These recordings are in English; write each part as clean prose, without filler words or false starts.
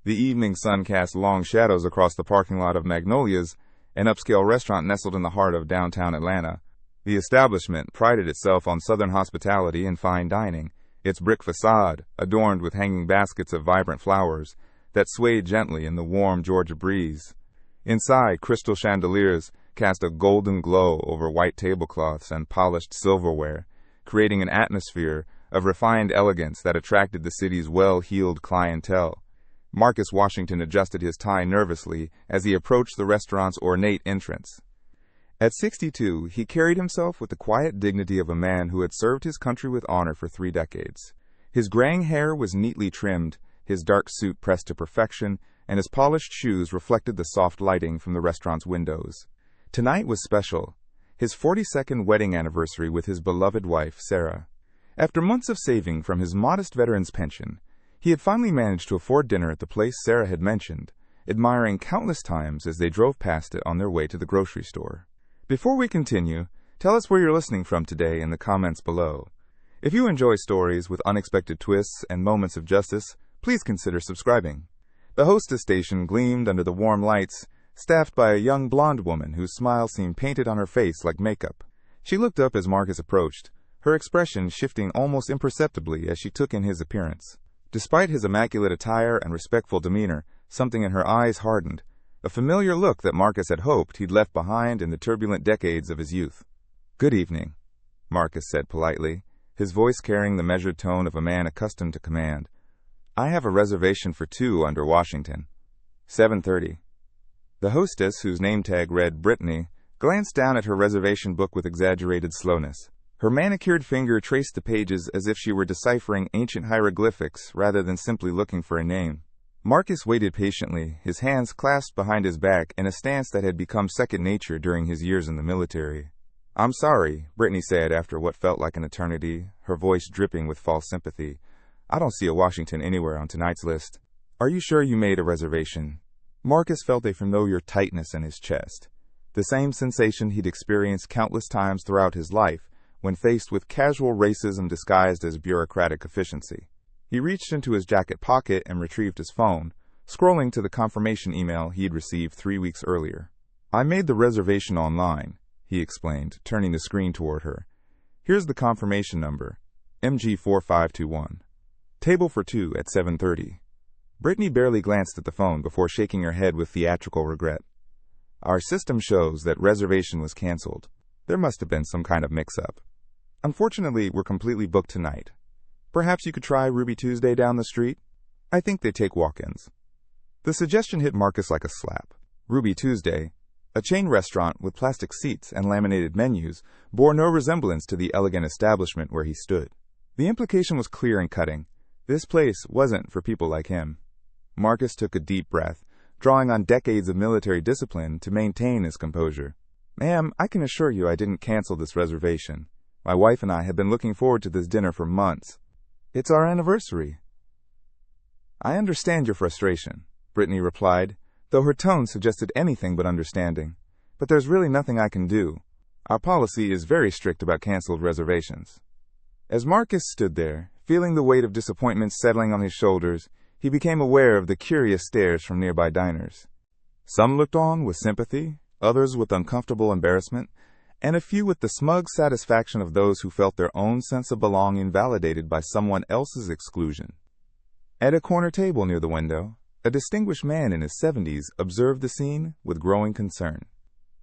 The evening sun cast long shadows across the parking lot of Magnolia's, an upscale restaurant nestled in the heart of downtown Atlanta. The establishment prided itself on Southern hospitality and fine dining, its brick facade adorned with hanging baskets of vibrant flowers that swayed gently in the warm Georgia breeze. Inside, crystal chandeliers cast a golden glow over white tablecloths and polished silverware, creating an atmosphere of refined elegance that attracted the city's well-heeled clientele. Marcus Washington adjusted his tie nervously as he approached the restaurant's ornate entrance. At 62, he carried himself with the quiet dignity of a man who had served his country with honor for 3 decades. His graying hair was neatly trimmed, his dark suit pressed to perfection, and his polished shoes reflected the soft lighting from the restaurant's windows. Tonight was special, his 42nd wedding anniversary with his beloved wife, Sarah. After months of saving from his modest veteran's pension, he had finally managed to afford dinner at the place Sarah had mentioned, admiring countless times as they drove past it on their way to the grocery store. Before we continue, tell us where you're listening from today in the comments below. If you enjoy stories with unexpected twists and moments of justice, please consider subscribing. The hostess station gleamed under the warm lights, staffed by a young blonde woman whose smile seemed painted on her face like makeup. She looked up as Marcus approached, her expression shifting almost imperceptibly as she took in his appearance. Despite his immaculate attire and respectful demeanor, something in her eyes hardened, a familiar look that Marcus had hoped he'd left behind in the turbulent decades of his youth. "Good evening," Marcus said politely, his voice carrying the measured tone of a man accustomed to command. "I have a reservation for 2 under Washington. 7:30. The hostess, whose name tag read Brittany, glanced down at her reservation book with exaggerated slowness. Her manicured finger traced the pages as if she were deciphering ancient hieroglyphics rather than simply looking for a name. Marcus waited patiently, his hands clasped behind his back in a stance that had become second nature during his years in the military. "I'm sorry," Brittany said after what felt like an eternity, her voice dripping with false sympathy. "I don't see a Washington anywhere on tonight's list." "Are you sure you made a reservation?" Marcus felt a familiar tightness in his chest, the same sensation he'd experienced countless times throughout his life when faced with casual racism disguised as bureaucratic efficiency. He reached into his jacket pocket and retrieved his phone, scrolling to the confirmation email he'd received 3 weeks earlier. "I made the reservation online," he explained, turning the screen toward her. "Here's the confirmation number, MG4521. Table for 2 at 7:30. Brittany barely glanced at the phone before shaking her head with theatrical regret. "Our system shows that reservation was canceled. There must have been some kind of mix-up. Unfortunately, we're completely booked tonight. Perhaps you could try Ruby Tuesday down the street? I think they take walk-ins." The suggestion hit Marcus like a slap. Ruby Tuesday, a chain restaurant with plastic seats and laminated menus, bore no resemblance to the elegant establishment where he stood. The implication was clear and cutting. This place wasn't for people like him. Marcus took a deep breath, drawing on decades of military discipline to maintain his composure. "Ma'am, I can assure you I didn't cancel this reservation. My wife and I have been looking forward to this dinner for months. It's our anniversary." "I understand your frustration," Brittany replied, though her tone suggested anything but understanding. "But there's really nothing I can do. Our policy is very strict about canceled reservations." As Marcus stood there, feeling the weight of disappointment settling on his shoulders, he became aware of the curious stares from nearby diners. Some looked on with sympathy, others with uncomfortable embarrassment, and a few with the smug satisfaction of those who felt their own sense of belonging validated by someone else's exclusion. At a corner table near the window, a distinguished man in his 70s observed the scene with growing concern.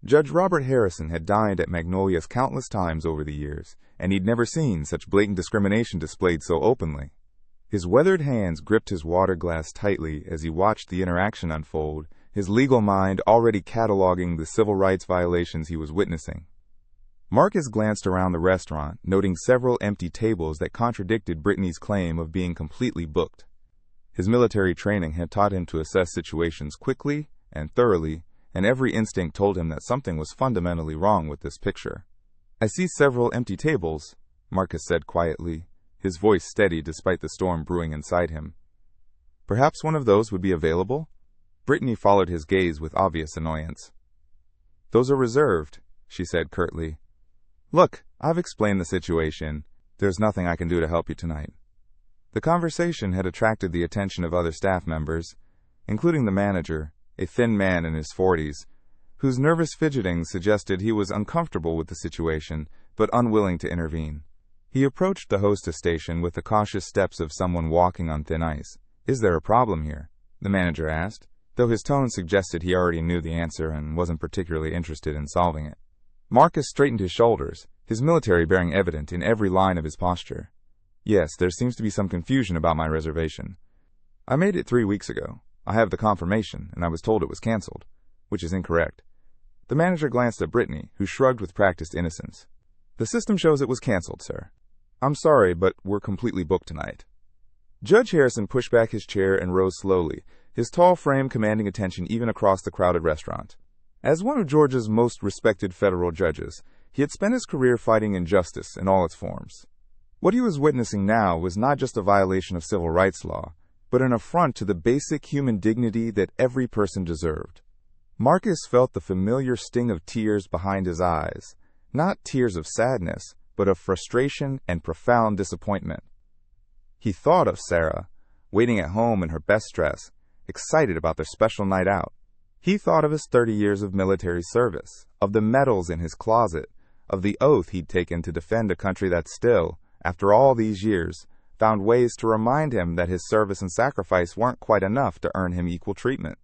Judge Robert Harrison had dined at Magnolia's countless times over the years, and he'd never seen such blatant discrimination displayed so openly. His weathered hands gripped his water glass tightly as he watched the interaction unfold, his legal mind already cataloging the civil rights violations he was witnessing. Marcus glanced around the restaurant, noting several empty tables that contradicted Brittany's claim of being completely booked. His military training had taught him to assess situations quickly and thoroughly, and every instinct told him that something was fundamentally wrong with this picture. "I see several empty tables," Marcus said quietly, his voice steady despite the storm brewing inside him. "Perhaps one of those would be available?" Brittany followed his gaze with obvious annoyance. "Those are reserved," she said curtly. "Look, I've explained the situation. There's nothing I can do to help you tonight." The conversation had attracted the attention of other staff members. including the manager, a thin man in his 40s, whose nervous fidgeting suggested he was uncomfortable with the situation, but unwilling to intervene. He approached the hostess station with the cautious steps of someone walking on thin ice. "Is there a problem here?" the manager asked, though his tone suggested he already knew the answer and wasn't particularly interested in solving it. Marcus straightened his shoulders, his military bearing evident in every line of his posture. "Yes, there seems to be some confusion about my reservation. I made it 3 weeks ago. I have the confirmation, and I was told it was canceled, which is incorrect." The manager glanced at Brittany, who shrugged with practiced innocence. "The system shows it was canceled, sir. I'm sorry, but we're completely booked tonight." Judge Harrison pushed back his chair and rose slowly, his tall frame commanding attention even across the crowded restaurant. As one of Georgia's most respected federal judges, he had spent his career fighting injustice in all its forms. What he was witnessing now was not just a violation of civil rights law, but an affront to the basic human dignity that every person deserved. Marcus felt the familiar sting of tears behind his eyes, not tears of sadness, but of frustration and profound disappointment. He thought of Sarah, waiting at home in her best dress, excited about their special night out. He thought of his 30 years of military service, of the medals in his closet, of the oath he'd taken to defend a country that still, after all these years, found ways to remind him that his service and sacrifice weren't quite enough to earn him equal treatment.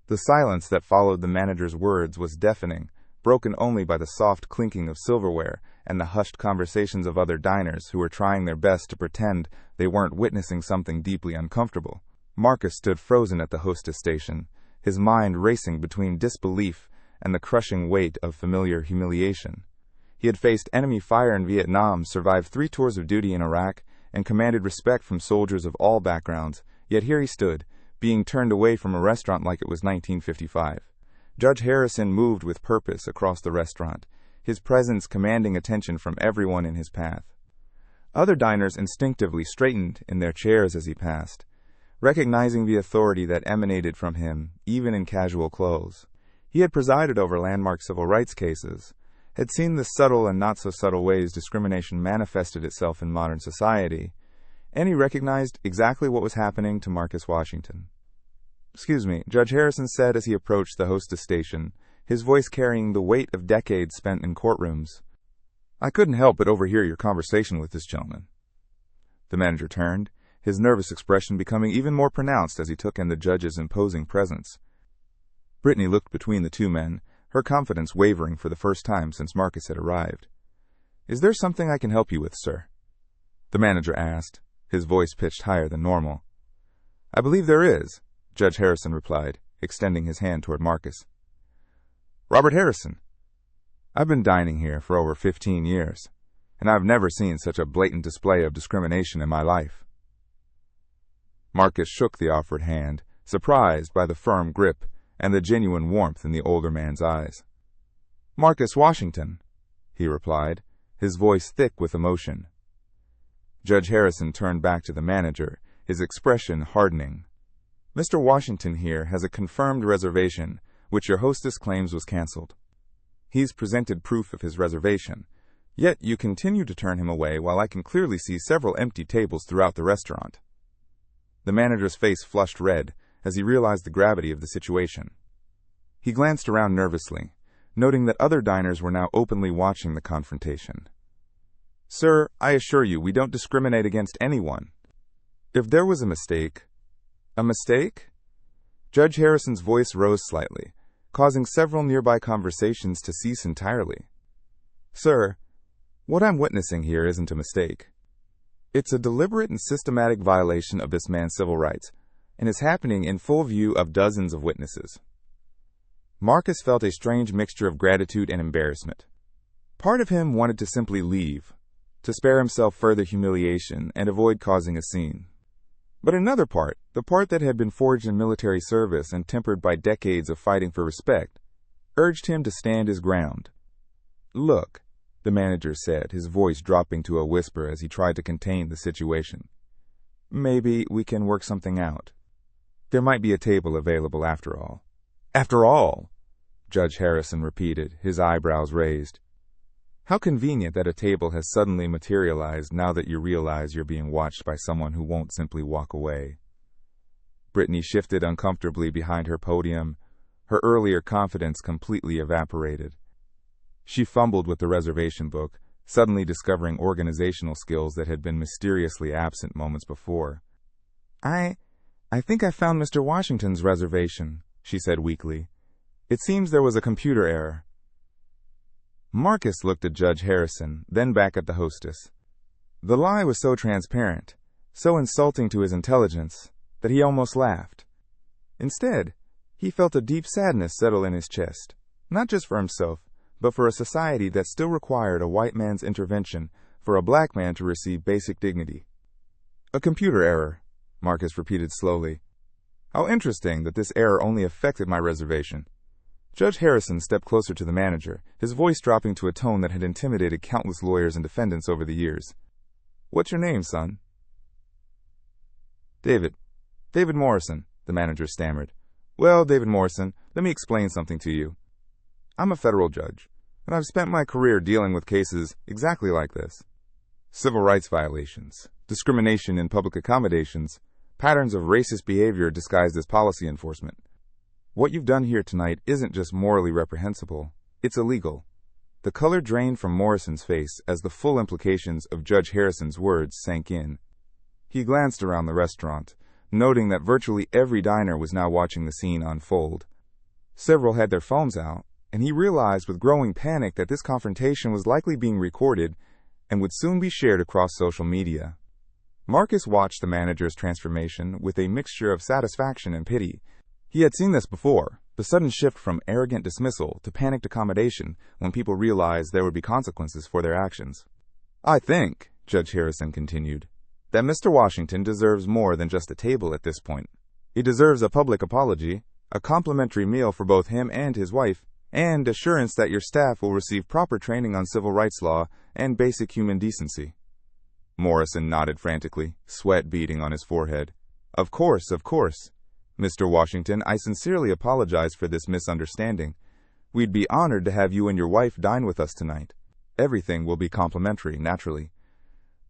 The silence that followed the manager's words was deafening, broken only by the soft clinking of silverware and the hushed conversations of other diners who were trying their best to pretend they weren't witnessing something deeply uncomfortable. Marcus stood frozen at the hostess station, his mind racing between disbelief and the crushing weight of familiar humiliation. He had faced enemy fire in Vietnam, survived 3 tours of duty in Iraq, and commanded respect from soldiers of all backgrounds, yet here he stood, being turned away from a restaurant like it was 1955. Judge Harrison moved with purpose across the restaurant, his presence commanding attention from everyone in his path. Other diners instinctively straightened in their chairs as he passed, recognizing the authority that emanated from him, even in casual clothes. He had presided over landmark civil rights cases, had seen the subtle and not-so-subtle ways discrimination manifested itself in modern society, and he recognized exactly what was happening to Marcus Washington. "Excuse me," Judge Harrison said as he approached the hostess station, his voice carrying the weight of decades spent in courtrooms. "I couldn't help but overhear your conversation with this gentleman." The manager turned, his nervous expression becoming even more pronounced as he took in the judge's imposing presence. Brittany looked between the two men, her confidence wavering for the first time since Marcus had arrived. "Is there something I can help you with, sir?" the manager asked, his voice pitched higher than normal. "I believe there is," Judge Harrison replied, extending his hand toward Marcus. "Robert Harrison. I've been dining here for over 15 years, and I've never seen such a blatant display of discrimination in my life." Marcus shook the offered hand, surprised by the firm grip and the genuine warmth in the older man's eyes. "Marcus Washington," he replied, his voice thick with emotion. Judge Harrison turned back to the manager, his expression hardening. "Mr. Washington here has a confirmed reservation, which your hostess claims was canceled. He's presented proof of his reservation, yet you continue to turn him away while I can clearly see several empty tables throughout the restaurant." The manager's face flushed red as he realized the gravity of the situation. He glanced around nervously, noting that other diners were now openly watching the confrontation. "Sir, I assure you we don't discriminate against anyone. If there was a mistake—" "A mistake?" Judge Harrison's voice rose slightly, causing several nearby conversations to cease entirely. "Sir, what I'm witnessing here isn't a mistake. It's a deliberate and systematic violation of this man's civil rights, and is happening in full view of dozens of witnesses." Marcus felt a strange mixture of gratitude and embarrassment. Part of him wanted to simply leave, to spare himself further humiliation and avoid causing a scene. But another part, the part that had been forged in military service and tempered by decades of fighting for respect, urged him to stand his ground. "Look," the manager said, his voice dropping to a whisper as he tried to contain the situation. "Maybe we can work something out. There might be a table available after all." "After all," Judge Harrison repeated, his eyebrows raised. "How convenient that a table has suddenly materialized now that you realize you're being watched by someone who won't simply walk away." Brittany shifted uncomfortably behind her podium. Her earlier confidence completely evaporated. She fumbled with the reservation book, suddenly discovering organizational skills that had been mysteriously absent moments before. I think I found Mr. Washington's reservation, she said weakly. It seems there was a computer error. Marcus looked at Judge Harrison, then back at the hostess. The lie was so transparent, so insulting to his intelligence, that he almost laughed. Instead, he felt a deep sadness settle in his chest, not just for himself, but for a society that still required a white man's intervention for a black man to receive basic dignity. A computer error, Marcus repeated slowly. How interesting that this error only affected my reservation. Judge Harrison stepped closer to the manager, his voice dropping to a tone that had intimidated countless lawyers and defendants over the years. What's your name, son? David Morrison, the manager stammered. Well, David Morrison, let me explain something to you. I'm a federal judge, and I've spent my career dealing with cases exactly like this. Civil rights violations, discrimination in public accommodations, patterns of racist behavior disguised as policy enforcement. What you've done here tonight isn't just morally reprehensible, it's illegal. The color drained from Morrison's face as the full implications of Judge Harrison's words sank in. He glanced around the restaurant, noting that virtually every diner was now watching the scene unfold. Several had their phones out, and he realized with growing panic that this confrontation was likely being recorded and would soon be shared across social media. Marcus watched the manager's transformation with a mixture of satisfaction and pity. He had seen this before, the sudden shift from arrogant dismissal to panicked accommodation when people realized there would be consequences for their actions. I think, Judge Harrison continued, that Mr. Washington deserves more than just a table at this point. He deserves a public apology, a complimentary meal for both him and his wife, and assurance that your staff will receive proper training on civil rights law and basic human decency. Morrison nodded frantically, sweat beading on his forehead. Of course. Mr. Washington, I sincerely apologize for this misunderstanding. We'd be honored to have you and your wife dine with us tonight. Everything will be complimentary, naturally.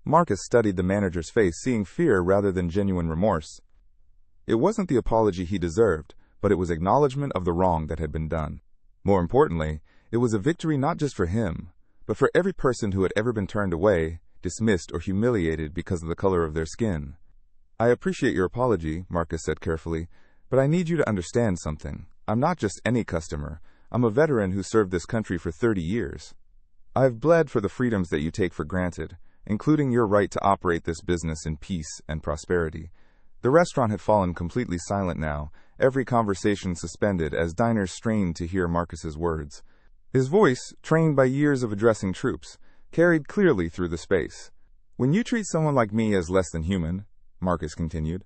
Marcus studied the manager's face, seeing fear rather than genuine remorse. It wasn't the apology he deserved, but it was acknowledgement of the wrong that had been done. More importantly, it was a victory not just for him, but for every person who had ever been turned away, dismissed, or humiliated because of the color of their skin. I appreciate your apology, Marcus said carefully, but I need you to understand something. I'm not just any customer. I'm a veteran who served this country for 30 years. I've bled for the freedoms that you take for granted, including your right to operate this business in peace and prosperity. The restaurant had fallen completely silent now, every conversation suspended as diners strained to hear Marcus's words. His voice, trained by years of addressing troops, carried clearly through the space. When you treat someone like me as less than human, Marcus continued,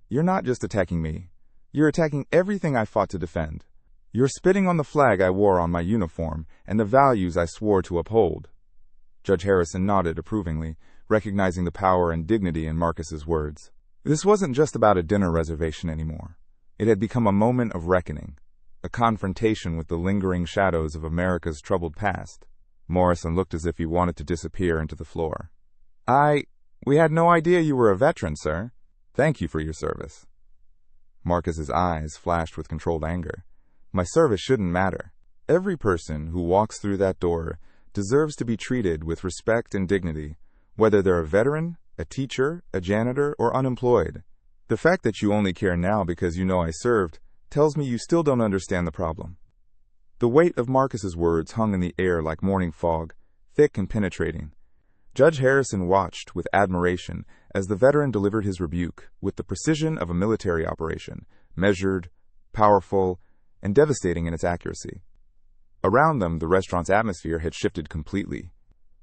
you're not just attacking me. You're attacking everything I fought to defend. You're spitting on the flag I wore on my uniform and the values I swore to uphold. Judge Harrison nodded approvingly, recognizing the power and dignity in Marcus's words. This wasn't just about a dinner reservation anymore. It had become a moment of reckoning, a confrontation with the lingering shadows of America's troubled past. Morrison looked as if he wanted to disappear into the floor. We had no idea you were a veteran, sir. Thank you for your service. Marcus's eyes flashed with controlled anger. My service shouldn't matter. Every person who walks through that door deserves to be treated with respect and dignity, whether they're a veteran, a teacher, a janitor, or unemployed. The fact that you only care now because you know I served tells me you still don't understand the problem. The weight of Marcus's words hung in the air like morning fog, thick and penetrating. Judge Harrison watched with admiration as the veteran delivered his rebuke with the precision of a military operation, measured, powerful, and devastating in its accuracy. Around them, the restaurant's atmosphere had shifted completely.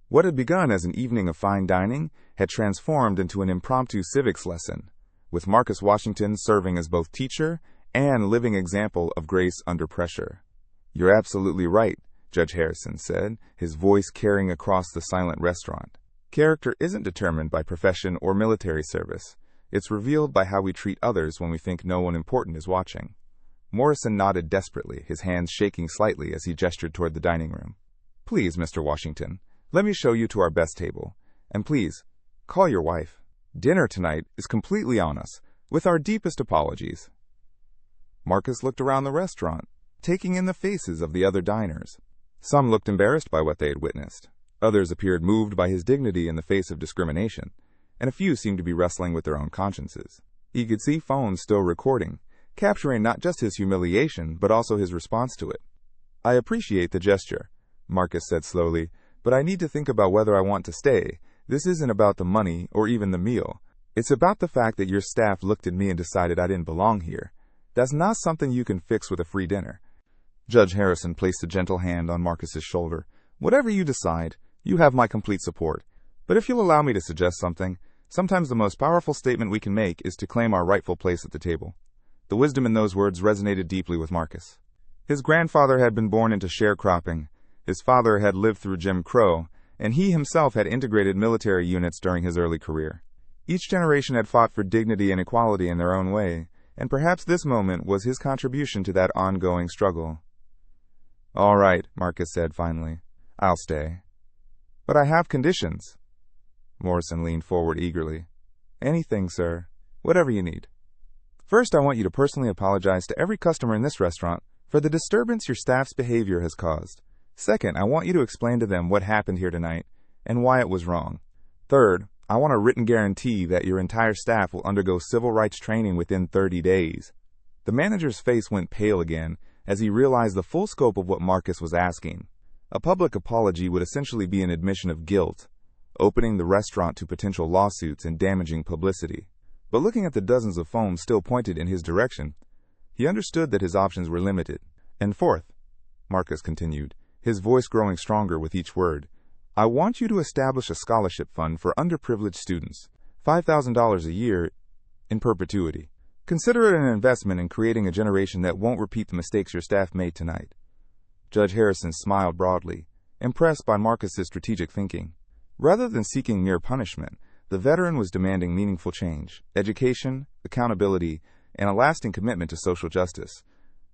What had begun as an evening of fine dining had transformed into an impromptu civics lesson, with Marcus Washington serving as both teacher and living example of grace under pressure. You're absolutely right, Judge Harrison said, his voice carrying across the silent restaurant. Character isn't determined by profession or military service. It's revealed by how we treat others when we think no one important is watching. Morrison nodded desperately, his hands shaking slightly as he gestured toward the dining room. Please, Mr. Washington, let me show you to our best table. And please, call your wife. Dinner tonight is completely on us. With our deepest apologies." Marcus looked around the restaurant, taking in the faces of the other diners. Some looked embarrassed by what they had witnessed. Others appeared moved by his dignity in the face of discrimination, and a few seemed to be wrestling with their own consciences. He could see phones still recording, capturing not just his humiliation, but also his response to it. "I appreciate the gesture," Marcus said slowly, "but I need to think about whether I want to stay. This isn't about the money or even the meal. It's about the fact that your staff looked at me and decided I didn't belong here. That's not something you can fix with a free dinner." Judge Harrison placed a gentle hand on Marcus's shoulder. "Whatever you decide, you have my complete support. But if you'll allow me to suggest something, sometimes the most powerful statement we can make is to claim our rightful place at the table." The wisdom in those words resonated deeply with Marcus. His grandfather had been born into sharecropping, his father had lived through Jim Crow, and he himself had integrated military units during his early career. Each generation had fought for dignity and equality in their own way, and perhaps this moment was his contribution to that ongoing struggle. "All right," Marcus said finally. "I'll stay. But I have conditions." Morrison leaned forward eagerly. "Anything, sir. Whatever you need. First, I want you to personally apologize to every customer in this restaurant for the disturbance your staff's behavior has caused. Second, I want you to explain to them what happened here tonight and why it was wrong. Third, I want a written guarantee that your entire staff will undergo civil rights training within 30 days. The manager's face went pale again as he realized the full scope of what Marcus was asking. A public apology would essentially be an admission of guilt, opening the restaurant to potential lawsuits and damaging publicity. But looking at the dozens of phones still pointed in his direction, he understood that his options were limited. "And fourth," Marcus continued, his voice growing stronger with each word, "I want you to establish a scholarship fund for underprivileged students, $5,000 a year in perpetuity. Consider it an investment in creating a generation that won't repeat the mistakes your staff made tonight." Judge Harrison smiled broadly, impressed by Marcus's strategic thinking. Rather than seeking mere punishment, the veteran was demanding meaningful change, education, accountability, and a lasting commitment to social justice.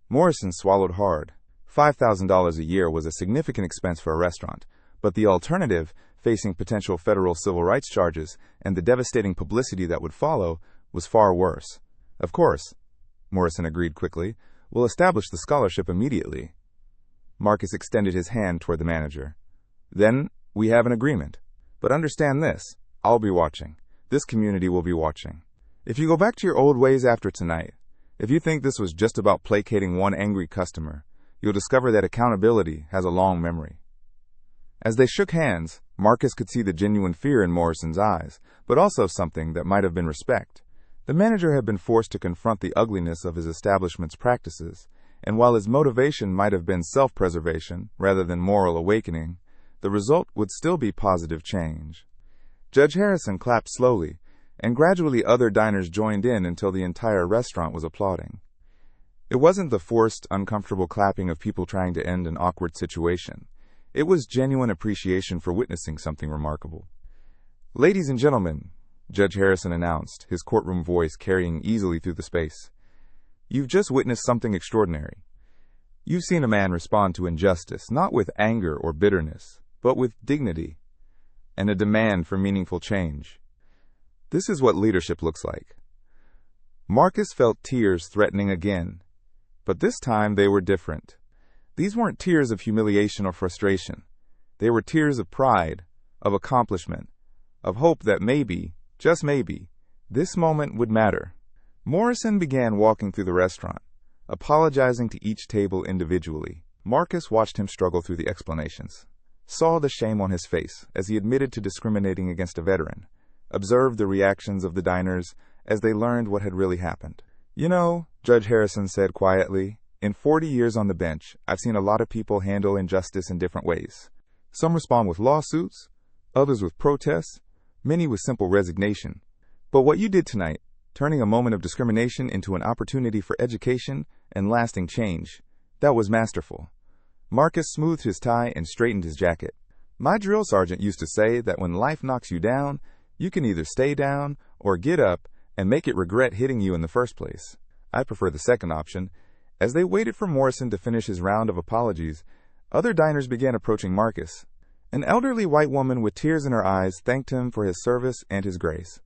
Morrison swallowed hard. $5,000 a year was a significant expense for a restaurant, but the alternative, facing potential federal civil rights charges and the devastating publicity that would follow, was far worse. "Of course," Morrison agreed quickly, "we'll establish the scholarship immediately." Marcus extended his hand toward the manager. "Then we have an agreement. But understand this, I'll be watching. This community will be watching. If you go back to your old ways after tonight, if you think this was just about placating one angry customer, you'll discover that accountability has a long memory." As they shook hands, Marcus could see the genuine fear in Morrison's eyes, but also something that might have been respect. The manager had been forced to confront the ugliness of his establishment's practices, and while his motivation might have been self-preservation rather than moral awakening, the result would still be positive change. Judge Harrison clapped slowly, and gradually other diners joined in until the entire restaurant was applauding. It wasn't the forced, uncomfortable clapping of people trying to end an awkward situation. It was genuine appreciation for witnessing something remarkable. "Ladies and gentlemen," Judge Harrison announced, his courtroom voice carrying easily through the space, "you've just witnessed something extraordinary. You've seen a man respond to injustice, not with anger or bitterness, but with dignity and a demand for meaningful change. This is what leadership looks like." Marcus felt tears threatening again, but this time they were different. These weren't tears of humiliation or frustration. They were tears of pride, of accomplishment, of hope that maybe, just maybe, this moment would matter. Morrison began walking through the restaurant, apologizing to each table individually. Marcus watched him struggle through the explanations, saw the shame on his face as he admitted to discriminating against a veteran, observed the reactions of the diners as they learned what had really happened. "You know," Judge Harrison said quietly, "in 40 years on the bench, I've seen a lot of people handle injustice in different ways. Some respond with lawsuits, others with protests, many with simple resignation. But what you did tonight, turning a moment of discrimination into an opportunity for education and lasting change, that was masterful." Marcus smoothed his tie and straightened his jacket. "My drill sergeant used to say that when life knocks you down, you can either stay down or get up and make it regret hitting you in the first place. I prefer the second option." As they waited for Morrison to finish his round of apologies, other diners began approaching Marcus. An elderly white woman with tears in her eyes thanked him for his service and his grace.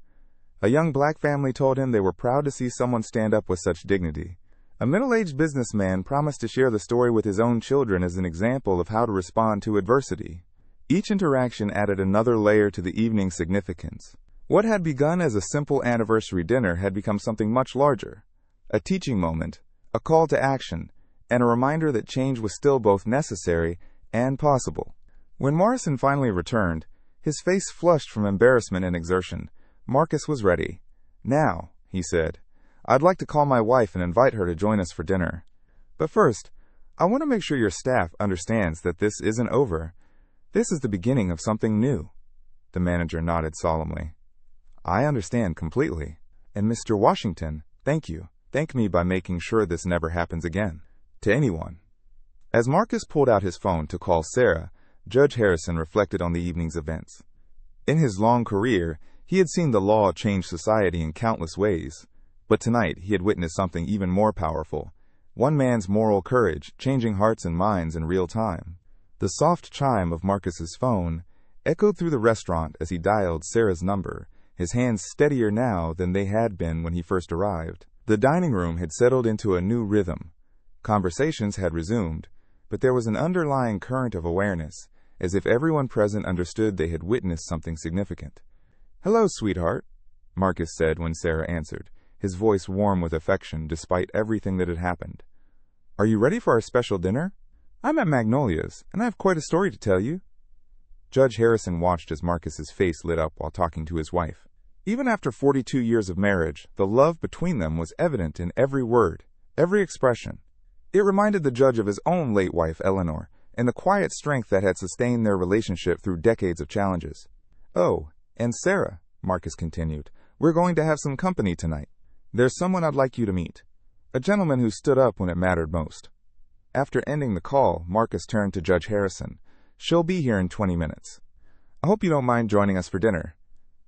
A young black family told him they were proud to see someone stand up with such dignity. A middle-aged businessman promised to share the story with his own children as an example of how to respond to adversity. Each interaction added another layer to the evening's significance. What had begun as a simple anniversary dinner had become something much larger. A teaching moment, a call to action, and a reminder that change was still both necessary and possible. When Morrison finally returned, his face flushed from embarrassment and exertion. Marcus was ready. "Now," he said, "I'd like to call my wife and invite her to join us for dinner. But first, I want to make sure your staff understands that this isn't over. This is the beginning of something new." The manager nodded solemnly. "I understand completely. And Mr. Washington, thank you. Thank me by making sure this never happens again. To anyone." As Marcus pulled out his phone to call Sarah, Judge Harrison reflected on the evening's events. In his long career, he had seen the law change society in countless ways. But tonight, he had witnessed something even more powerful. One man's moral courage, changing hearts and minds in real time. The soft chime of Marcus's phone echoed through the restaurant as he dialed Sarah's number, his hands steadier now than they had been when he first arrived. The dining room had settled into a new rhythm. Conversations had resumed, but there was an underlying current of awareness, as if everyone present understood they had witnessed something significant. "Hello, sweetheart," Marcus said when Sarah answered, his voice warm with affection despite everything that had happened. "Are you ready for our special dinner? I'm at Magnolia's, and I have quite a story to tell you." Judge Harrison watched as Marcus's face lit up while talking to his wife. Even after 42 years of marriage, the love between them was evident in every word, every expression. It reminded the judge of his own late wife, Eleanor, and the quiet strength that had sustained their relationship through decades of challenges. "Oh, and Sarah," Marcus continued, "we're going to have some company tonight. There's someone I'd like you to meet. A gentleman who stood up when it mattered most." After ending the call, Marcus turned to Judge Harrison. "She'll be here in 20 minutes. I hope you don't mind joining us for dinner.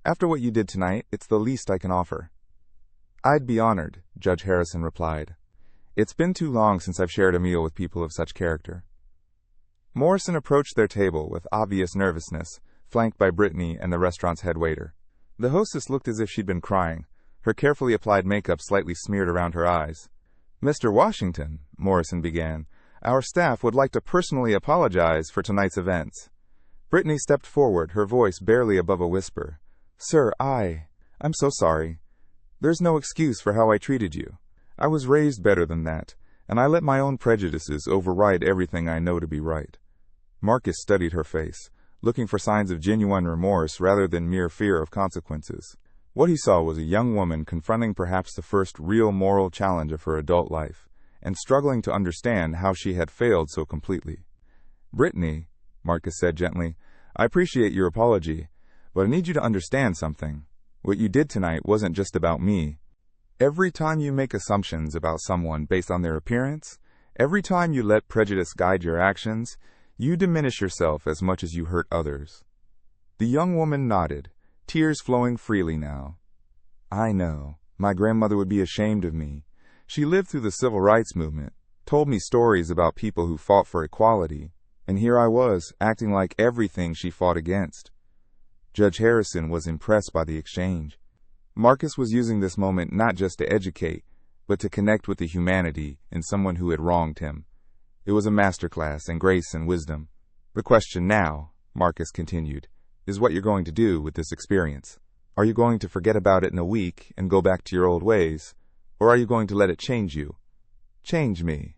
After what you did tonight, it's the least I can offer." "I'd be honored," Judge Harrison replied. "It's been too long since I've shared a meal with people of such character." Morrison approached their table with obvious nervousness, flanked by Brittany and the restaurant's head waiter. The hostess looked as if she'd been crying, her carefully applied makeup slightly smeared around her eyes. "Mr. Washington," Morrison began, "our staff would like to personally apologize for tonight's events." Brittany stepped forward, her voice barely above a whisper. "Sir, I'm so sorry. There's no excuse for how I treated you. I was raised better than that, and I let my own prejudices override everything I know to be right." Marcus studied her face, looking for signs of genuine remorse rather than mere fear of consequences. What he saw was a young woman confronting perhaps the first real moral challenge of her adult life, and struggling to understand how she had failed so completely. "Brittany," Marcus said gently, "I appreciate your apology, but I need you to understand something. What you did tonight wasn't just about me. Every time you make assumptions about someone based on their appearance, every time you let prejudice guide your actions, you diminish yourself as much as you hurt others." The young woman nodded, tears flowing freely now. "I know. My grandmother would be ashamed of me. She lived through the civil rights movement, told me stories about people who fought for equality, and here I was, acting like everything she fought against." Judge Harrison was impressed by the exchange. Marcus was using this moment not just to educate, but to connect with the humanity in someone who had wronged him. It was a masterclass in grace and wisdom. "The question now," Marcus continued, "is what you're going to do with this experience. Are you going to forget about it in a week and go back to your old ways, or are you going to let it change you?" "Change me,"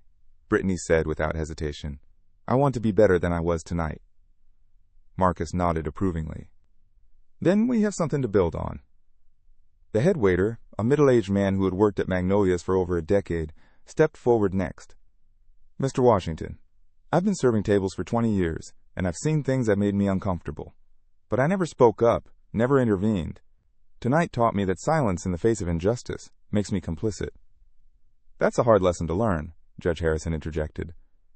Brittany said without hesitation. "I want to be better than I was tonight." Marcus nodded approvingly. "Then we have something to build on." The head waiter, a middle-aged man who had worked at Magnolia's for over a decade, stepped forward next. "Mr. Washington, I've been serving tables for 20 years, and I've seen things that made me uncomfortable. But I never spoke up, never intervened. Tonight taught me that silence in the face of injustice makes me complicit." "That's a hard lesson to learn," Judge Harrison interjected,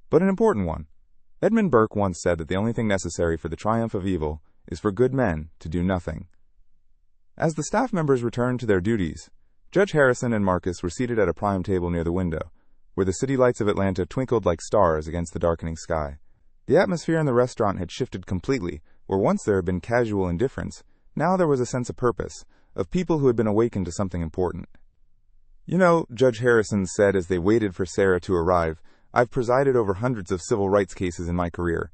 "but an important one. Edmund Burke once said that the only thing necessary for the triumph of evil is for good men to do nothing." As the staff members returned to their duties, Judge Harrison and Marcus were seated at a prime table near the window, where the city lights of Atlanta twinkled like stars against the darkening sky. The atmosphere in the restaurant had shifted completely, where once there had been casual indifference. Now there was a sense of purpose, of people who had been awakened to something important. "You know," Judge Harrison said as they waited for Sarah to arrive, "I've presided over hundreds of civil rights cases in my career.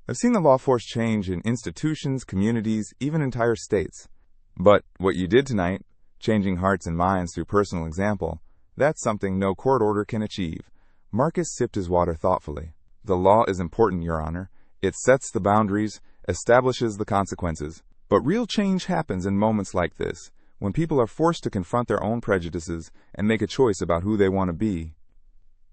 I've seen the law force change in institutions, communities, even entire states. But what you did tonight, changing hearts and minds through personal example, that's something no court order can achieve." Marcus sipped his water thoughtfully. "The law is important, Your Honor. It sets the boundaries, establishes the consequences. But real change happens in moments like this, when people are forced to confront their own prejudices and make a choice about who they want to be.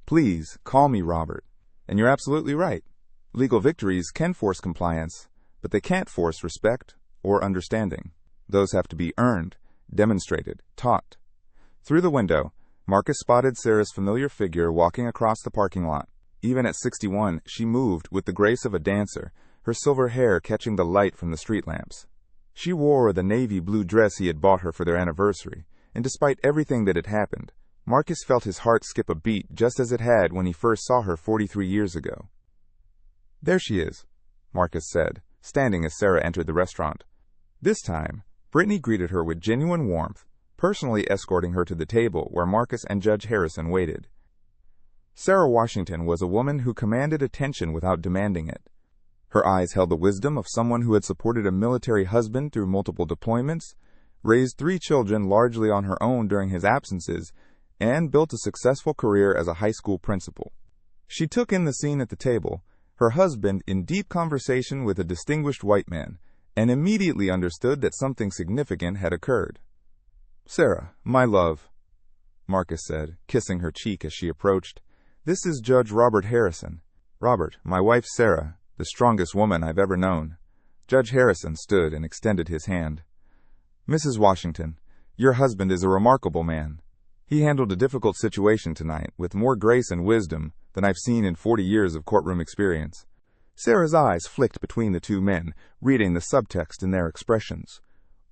Please, call me Robert. And you're absolutely right. Legal victories can force compliance, but they can't force respect or understanding. Those have to be earned, demonstrated, taught." Through the window, Marcus spotted Sarah's familiar figure walking across the parking lot. Even at 61, she moved with the grace of a dancer, her silver hair catching the light from the street lamps. She wore the navy blue dress he had bought her for their anniversary, and despite everything that had happened, Marcus felt his heart skip a beat just as it had when he first saw her 43 years ago. "There she is," Marcus said, standing as Sarah entered the restaurant. This time, Brittany greeted her with genuine warmth, personally escorting her to the table where Marcus and Judge Harrison waited. Sarah Washington was a woman who commanded attention without demanding it. Her eyes held the wisdom of someone who had supported a military husband through multiple deployments, raised 3 children largely on her own during his absences, and built a successful career as a high school principal. She took in the scene at the table, her husband in deep conversation with a distinguished white man, and immediately understood that something significant had occurred. "Sarah, my love," Marcus said, kissing her cheek as she approached. "This is Judge Robert Harrison. Robert, my wife Sarah, the strongest woman I've ever known." Judge Harrison stood and extended his hand. "Mrs. Washington, your husband is a remarkable man. He handled a difficult situation tonight with more grace and wisdom than I've seen in 40 years of courtroom experience." Sarah's eyes flicked between the two men, reading the subtext in their expressions.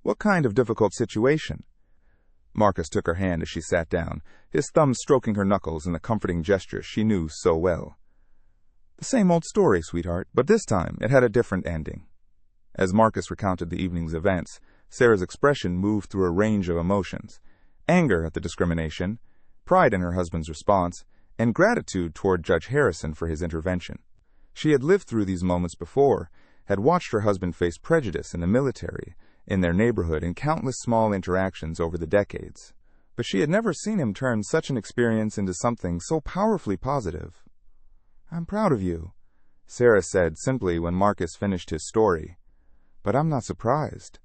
"What kind of difficult situation?" Marcus took her hand as she sat down, his thumb stroking her knuckles in the comforting gesture she knew so well. "The same old story, sweetheart, but this time it had a different ending." As Marcus recounted the evening's events, Sarah's expression moved through a range of emotions: anger at the discrimination, pride in her husband's response, and gratitude toward Judge Harrison for his intervention. She had lived through these moments before, had watched her husband face prejudice in the military, in their neighborhood, in countless small interactions over the decades. But she had never seen him turn such an experience into something so powerfully positive. "I'm proud of you," Sarah said simply when Marcus finished his story. "But I'm not surprised.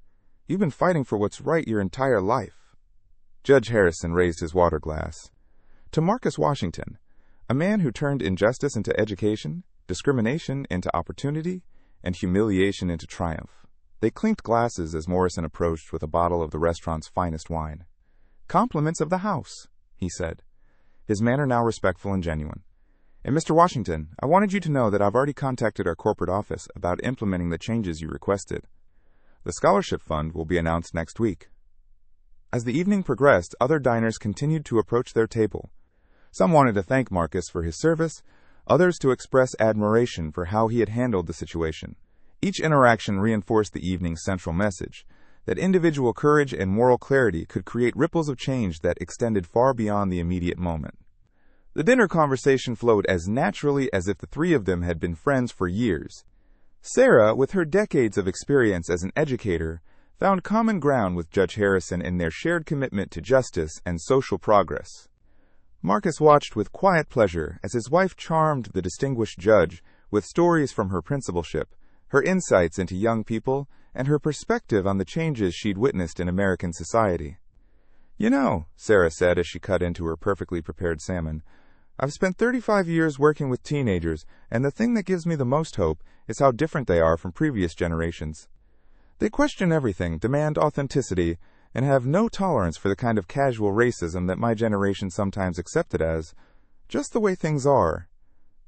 You've been fighting for what's right your entire life." Judge Harrison raised his water glass. To Marcus Washington, a man who turned injustice into education, discrimination into opportunity, and humiliation into triumph. They clinked glasses as Morrison approached with a bottle of the restaurant's finest wine. "Compliments of the house," he said, his manner now respectful and genuine. "And Mr. Washington, I wanted you to know that I've already contacted our corporate office about implementing the changes you requested. The scholarship fund will be announced next week." As the evening progressed, other diners continued to approach their table. Some wanted to thank Marcus for his service, others to express admiration for how he had handled the situation. Each interaction reinforced the evening's central message, that individual courage and moral clarity could create ripples of change that extended far beyond the immediate moment. The dinner conversation flowed as naturally as if the three of them had been friends for years. Sarah, with her decades of experience as an educator, found common ground with Judge Harrison in their shared commitment to justice and social progress. Marcus watched with quiet pleasure as his wife charmed the distinguished judge with stories from her principalship, her insights into young people, and her perspective on the changes she'd witnessed in American society. "You know," Sarah said as she cut into her perfectly prepared salmon, "I've spent 35 years working with teenagers, and the thing that gives me the most hope is how different they are from previous generations. They question everything, demand authenticity, and have no tolerance for the kind of casual racism that my generation sometimes accepted as just the way things are."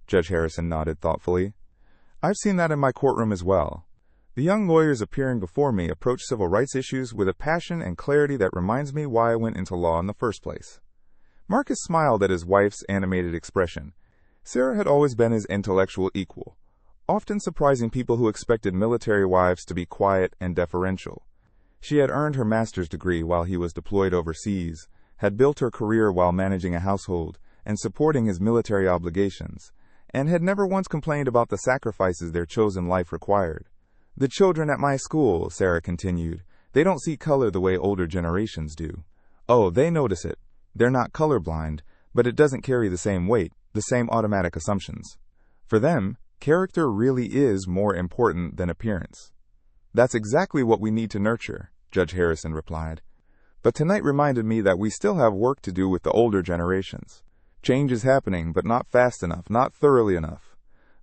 Judge Harrison nodded thoughtfully. "I've seen that in my courtroom as well. The young lawyers appearing before me approach civil rights issues with a passion and clarity that reminds me why I went into law in the first place." Marcus smiled at his wife's animated expression. Sarah had always been his intellectual equal, often surprising people who expected military wives to be quiet and deferential. She had earned her master's degree while he was deployed overseas, had built her career while managing a household and supporting his military obligations, and had never once complained about the sacrifices their chosen life required. "The children at my school," Sarah continued, "they don't see color the way older generations do. Oh, they notice it. They're not colorblind, but it doesn't carry the same weight, the same automatic assumptions. For them, character really is more important than appearance." "That's exactly what we need to nurture," Judge Harrison replied. "But tonight reminded me that we still have work to do with the older generations. Change is happening, but not fast enough, not thoroughly enough."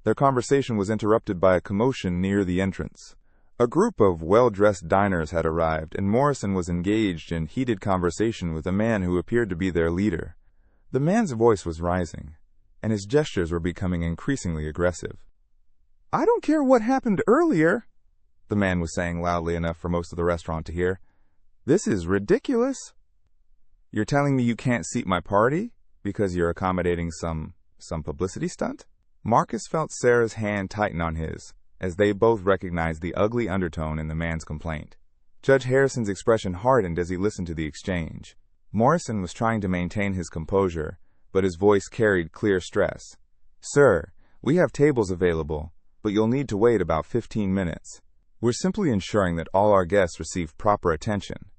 Their conversation was interrupted by a commotion near the entrance. A group of well-dressed diners had arrived, and Morrison was engaged in heated conversation with a man who appeared to be their leader. The man's voice was rising, and his gestures were becoming increasingly aggressive. "I don't care what happened earlier," the man was saying loudly enough for most of the restaurant to hear. "This is ridiculous. You're telling me you can't seat my party because you're accommodating some publicity stunt?" Marcus felt Sarah's hand tighten on his, as they both recognized the ugly undertone in the man's complaint. Judge Harrison's expression hardened as he listened to the exchange. Morrison was trying to maintain his composure, but his voice carried clear stress. "Sir, we have tables available, but you'll need to wait about 15 minutes. We're simply ensuring that all our guests receive proper attention."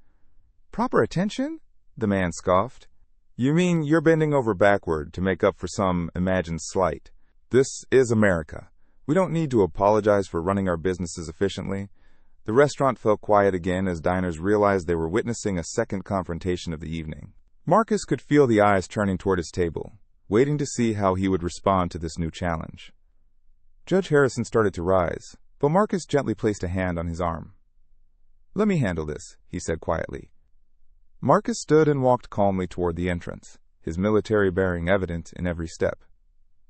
"Proper attention?" the man scoffed. "You mean you're bending over backward to make up for some imagined slight? This is America. We don't need to apologize for running our businesses efficiently." The restaurant fell quiet again as diners realized they were witnessing a second confrontation of the evening. Marcus could feel the eyes turning toward his table, waiting to see how he would respond to this new challenge. Judge Harrison started to rise, but Marcus gently placed a hand on his arm. "Let me handle this," he said quietly. Marcus stood and walked calmly toward the entrance, his military bearing evident in every step.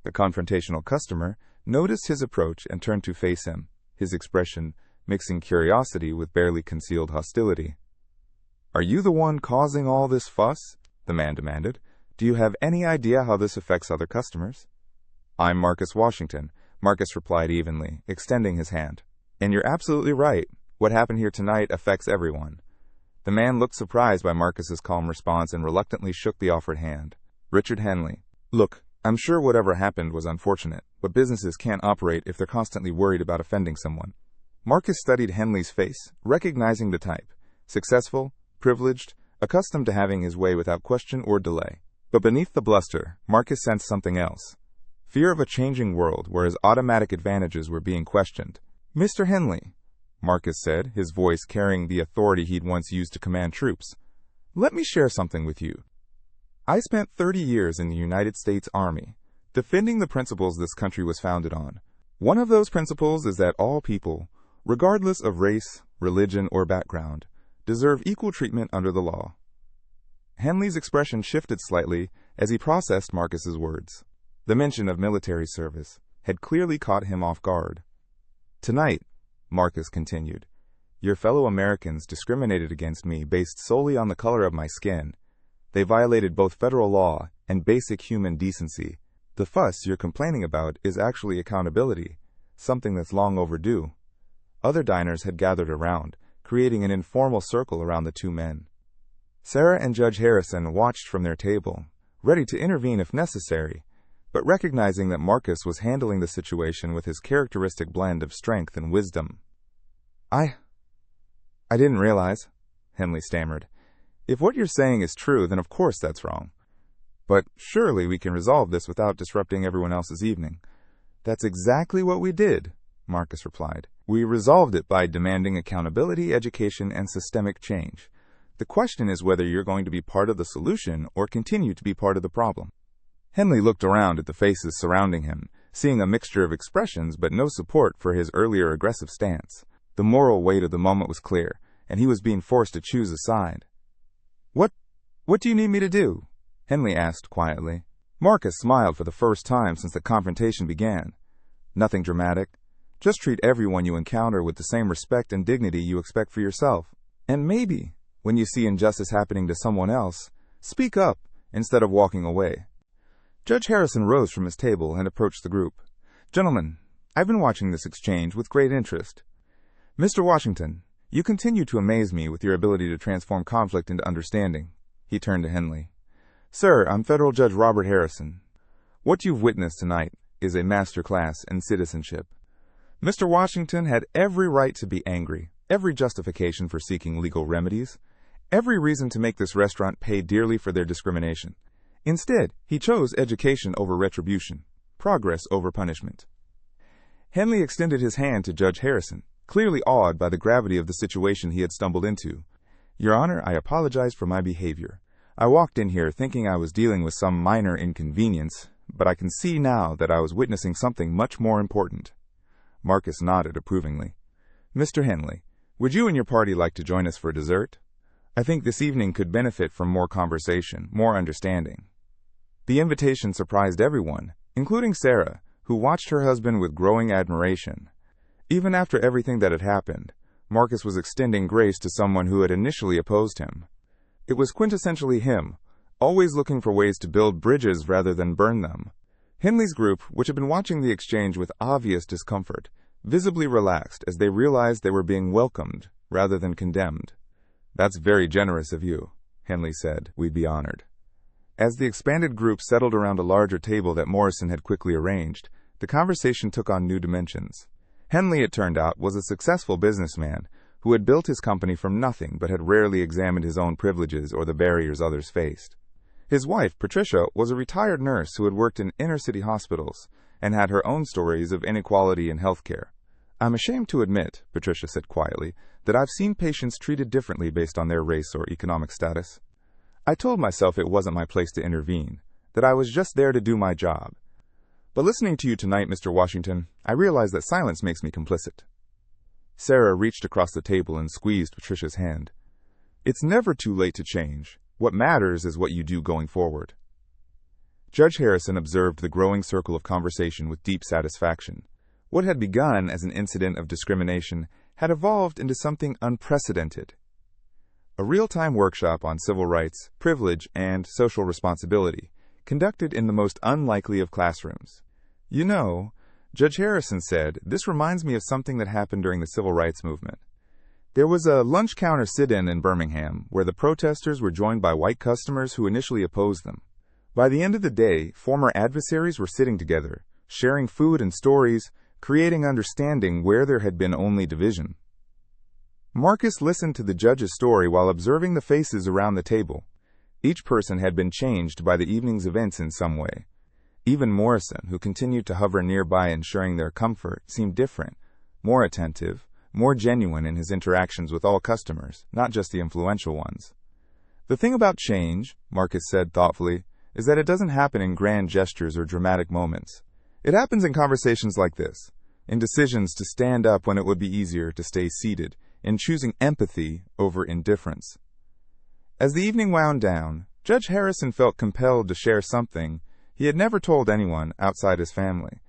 The confrontational customer noticed his approach and turned to face him, his expression mixing curiosity with barely concealed hostility. "Are you the one causing all this fuss?" the man demanded. "Do you have any idea how this affects other customers?" "I'm Marcus Washington," Marcus replied evenly, extending his hand. "And you're absolutely right. What happened here tonight affects everyone." The man looked surprised by Marcus's calm response and reluctantly shook the offered hand. "Richard Henley. Look, I'm sure whatever happened was unfortunate, but businesses can't operate if they're constantly worried about offending someone." Marcus studied Henley's face, recognizing the type. Successful, privileged, accustomed to having his way without question or delay. But beneath the bluster, Marcus sensed something else. Fear of a changing world where his automatic advantages were being questioned. "Mr. Henley," Marcus said, his voice carrying the authority he'd once used to command troops, "let me share something with you. I spent 30 years in the United States Army, defending the principles this country was founded on. One of those principles is that all people, regardless of race, religion, or background, deserve equal treatment under the law." Henley's expression shifted slightly as he processed Marcus's words. The mention of military service had clearly caught him off guard. "Tonight," Marcus continued, "your fellow Americans discriminated against me based solely on the color of my skin. They violated both federal law and basic human decency. The fuss you're complaining about is actually accountability, something that's long overdue." Other diners had gathered around, creating an informal circle around the two men. Sarah and Judge Harrison watched from their table, ready to intervene if necessary, but recognizing that Marcus was handling the situation with his characteristic blend of strength and wisdom. I didn't realize," Henley stammered. "If what you're saying is true, then of course that's wrong. But surely we can resolve this without disrupting everyone else's evening." "That's exactly what we did," Marcus replied. "We resolved it by demanding accountability, education, and systemic change. The question is whether you're going to be part of the solution or continue to be part of the problem." Henley looked around at the faces surrounding him, seeing a mixture of expressions but no support for his earlier aggressive stance. The moral weight of the moment was clear, and he was being forced to choose a side. What do you need me to do?" Henley asked quietly. Marcus smiled for the first time since the confrontation began. "Nothing dramatic. Just treat everyone you encounter with the same respect and dignity you expect for yourself. And maybe, when you see injustice happening to someone else, speak up instead of walking away." Judge Harrison rose from his table and approached the group. "Gentlemen, I've been watching this exchange with great interest. Mr. Washington, You continue to amaze me with your ability to transform conflict into understanding. He turned to Henley. Sir, I'm Federal Judge Robert Harrison. What you've witnessed tonight is a master class in citizenship. Mr. Washington had every right to be angry, every justification for seeking legal remedies, every reason to make this restaurant pay dearly for their discrimination. Instead, he chose education over retribution, progress over punishment. Henley extended his hand to Judge Harrison, clearly awed by the gravity of the situation he had stumbled into. Your Honor, I apologize for my behavior. I walked in here thinking I was dealing with some minor inconvenience, but I can see now that I was witnessing something much more important. Marcus nodded approvingly. Mr. Henley, would you and your party like to join us for dessert? I think this evening could benefit from more conversation, more understanding. The invitation surprised everyone, including Sarah, who watched her husband with growing admiration. Even after everything that had happened, Marcus was extending grace to someone who had initially opposed him. It was quintessentially him, always looking for ways to build bridges rather than burn them. Henley's group, which had been watching the exchange with obvious discomfort, visibly relaxed as they realized they were being welcomed rather than condemned. That's very generous of you, Henley said. We'd be honored. As the expanded group settled around a larger table that Morrison had quickly arranged, the conversation took on new dimensions. Henley, it turned out, was a successful businessman who had built his company from nothing but had rarely examined his own privileges or the barriers others faced. His wife, Patricia, was a retired nurse who had worked in inner-city hospitals and had her own stories of inequality in healthcare. I'm ashamed to admit, Patricia said quietly, that I've seen patients treated differently based on their race or economic status. I told myself it wasn't my place to intervene, that I was just there to do my job. But listening to you tonight, Mr. Washington, I realize that silence makes me complicit. Sarah reached across the table and squeezed Patricia's hand. It's never too late to change. What matters is what you do going forward. Judge Harrison observed the growing circle of conversation with deep satisfaction. What had begun as an incident of discrimination had evolved into something unprecedented. A real-time workshop on civil rights, privilege, and social responsibility, conducted in the most unlikely of classrooms. You know, Judge Harrison said, this reminds me of something that happened during the civil rights movement. There was a lunch counter sit-in in Birmingham where the protesters were joined by white customers who initially opposed them. By the end of the day, former adversaries were sitting together, sharing food and stories, creating understanding where there had been only division. Marcus listened to the judge's story while observing the faces around the table. Each person had been changed by the evening's events in some way. Even Morrison, who continued to hover nearby ensuring their comfort, seemed different, more attentive, more genuine in his interactions with all customers, not just the influential ones. The thing about change, Marcus said thoughtfully, is that it doesn't happen in grand gestures or dramatic moments. It happens in conversations like this, in decisions to stand up when it would be easier to stay seated, in choosing empathy over indifference. As the evening wound down, Judge Harrison felt compelled to share something he had never told anyone outside his family.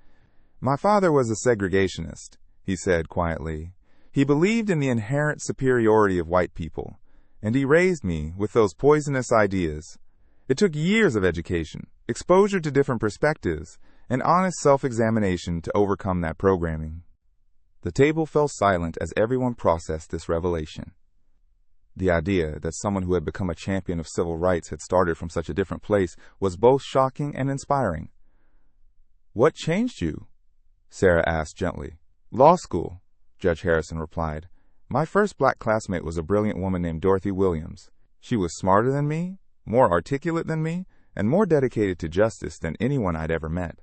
My father was a segregationist, he said quietly. He believed in the inherent superiority of white people, and he raised me with those poisonous ideas. It took years of education, exposure to different perspectives, and honest self-examination to overcome that programming. The table fell silent as everyone processed this revelation. The idea that someone who had become a champion of civil rights had started from such a different place was both shocking and inspiring. What changed you? Sarah asked gently. Law school, Judge Harrison replied. My first black classmate was a brilliant woman named Dorothy Williams. She was smarter than me, more articulate than me, and more dedicated to justice than anyone I'd ever met.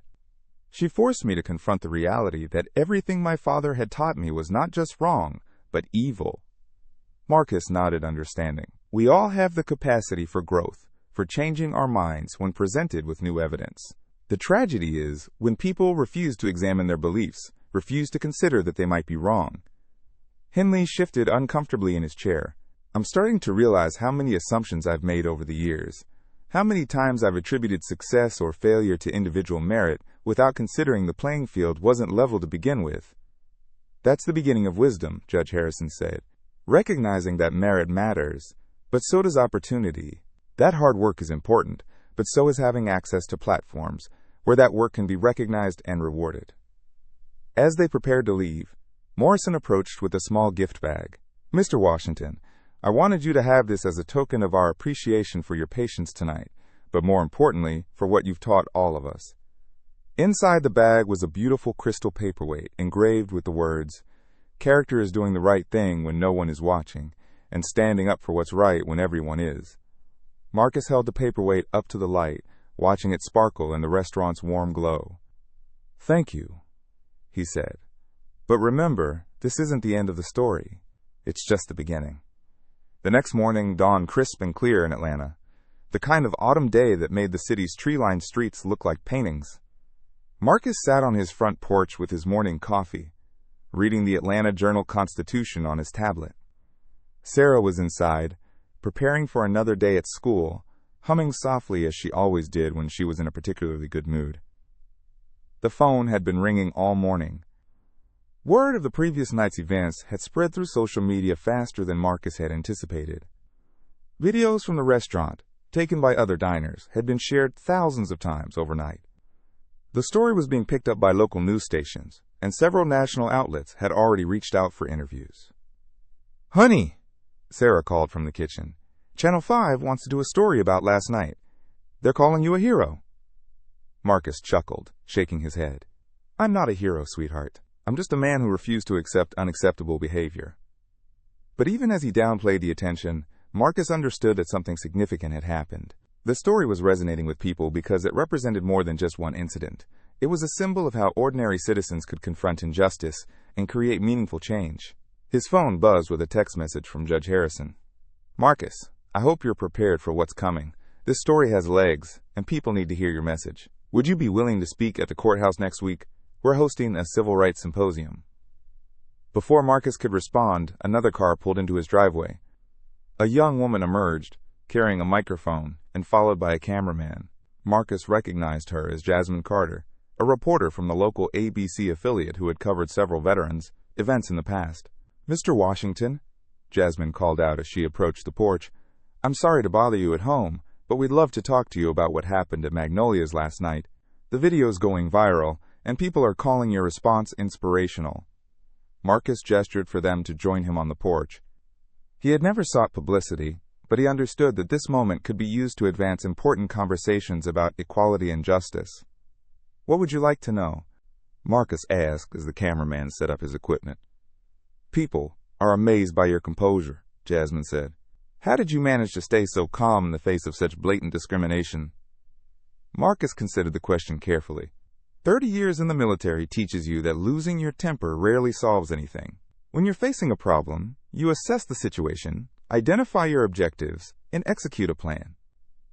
She forced me to confront the reality that everything my father had taught me was not just wrong, but evil. Marcus nodded understanding. We all have the capacity for growth, for changing our minds when presented with new evidence. The tragedy is when people refuse to examine their beliefs, refuse to consider that they might be wrong. Henley shifted uncomfortably in his chair. I'm starting to realize how many assumptions I've made over the years. How many times I've attributed success or failure to individual merit without considering the playing field wasn't level to begin with. That's the beginning of wisdom, Judge Harrison said. Recognizing that merit matters, but so does opportunity. That hard work is important, but so is having access to platforms where that work can be recognized and rewarded. As they prepared to leave, Morrison approached with a small gift bag. Mr. Washington, I wanted you to have this as a token of our appreciation for your patience tonight, but more importantly, for what you've taught all of us. Inside the bag was a beautiful crystal paperweight engraved with the words, "Character is doing the right thing when no one is watching, and standing up for what's right when everyone is." Marcus held the paperweight up to the light, watching it sparkle in the restaurant's warm glow. "Thank you," he said. "But remember, this isn't the end of the story. It's just the beginning." The next morning dawned crisp and clear in Atlanta, the kind of autumn day that made the city's tree-lined streets look like paintings. Marcus sat on his front porch with his morning coffee, reading the Atlanta Journal-Constitution on his tablet. Sarah was inside, preparing for another day at school, humming softly as she always did when she was in a particularly good mood. The phone had been ringing all morning. Word of the previous night's events had spread through social media faster than Marcus had anticipated. Videos from the restaurant, taken by other diners, had been shared thousands of times overnight. The story was being picked up by local news stations, and several national outlets had already reached out for interviews. "Honey," Sarah called from the kitchen, "Channel 5 wants to do a story about last night. They're calling you a hero." Marcus chuckled, shaking his head. "I'm not a hero, sweetheart. I'm just a man who refused to accept unacceptable behavior." But even as he downplayed the attention, Marcus understood that something significant had happened. The story was resonating with people because it represented more than just one incident. It was a symbol of how ordinary citizens could confront injustice and create meaningful change. His phone buzzed with a text message from Judge Harrison. "Marcus, I hope you're prepared for what's coming. This story has legs, and people need to hear your message. Would you be willing to speak at the courthouse next week? We're hosting a civil rights symposium." Before Marcus could respond, another car pulled into his driveway. A young woman emerged, carrying a microphone, and followed by a cameraman. Marcus recognized her as Jasmine Carter, a reporter from the local ABC affiliate who had covered several veterans' events in the past. "Mr. Washington," Jasmine called out as she approached the porch, "I'm sorry to bother you at home, but we'd love to talk to you about what happened at Magnolia's last night. The video's going viral, and people are calling your response inspirational." Marcus gestured for them to join him on the porch. He had never sought publicity, but he understood that this moment could be used to advance important conversations about equality and justice. "What would you like to know?" Marcus asked as the cameraman set up his equipment. "People are amazed by your composure," Jasmine said. "How did you manage to stay so calm in the face of such blatant discrimination?" Marcus considered the question carefully. 30 years in the military teaches you that losing your temper rarely solves anything. When you're facing a problem, you assess the situation, identify your objectives, and execute a plan.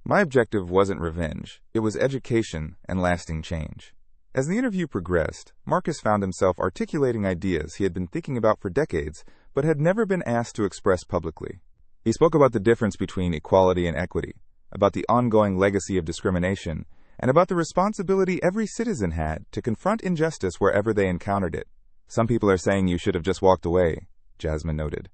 My objective wasn't revenge. It was education and lasting change. As the interview progressed, Marcus found himself articulating ideas he had been thinking about for decades, but had never been asked to express publicly. He spoke about the difference between equality and equity, about the ongoing legacy of discrimination, and about the responsibility every citizen had to confront injustice wherever they encountered it. "Some people are saying you should have just walked away," Jasmine noted.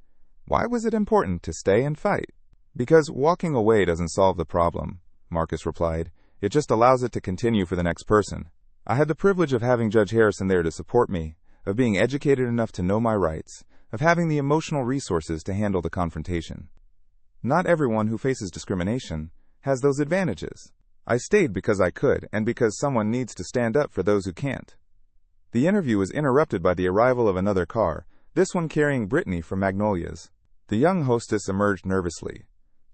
"Why was it important to stay and fight?" "Because walking away doesn't solve the problem," Marcus replied. "It just allows it to continue for the next person. I had the privilege of having Judge Harrison there to support me, of being educated enough to know my rights, of having the emotional resources to handle the confrontation. Not everyone who faces discrimination has those advantages. I stayed because I could, and because someone needs to stand up for those who can't." The interview was interrupted by the arrival of another car, this one carrying Brittany from Magnolia's. The young hostess emerged nervously,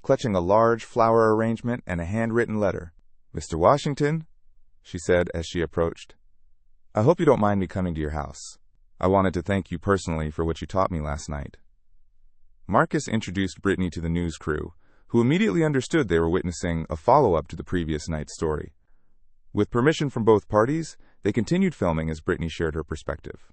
clutching a large flower arrangement and a handwritten letter. "Mr. Washington," she said as she approached, "I hope you don't mind me coming to your house. I wanted to thank you personally for what you taught me last night." Marcus introduced Brittany to the news crew, who immediately understood they were witnessing a follow-up to the previous night's story. With permission from both parties, they continued filming as Brittany shared her perspective.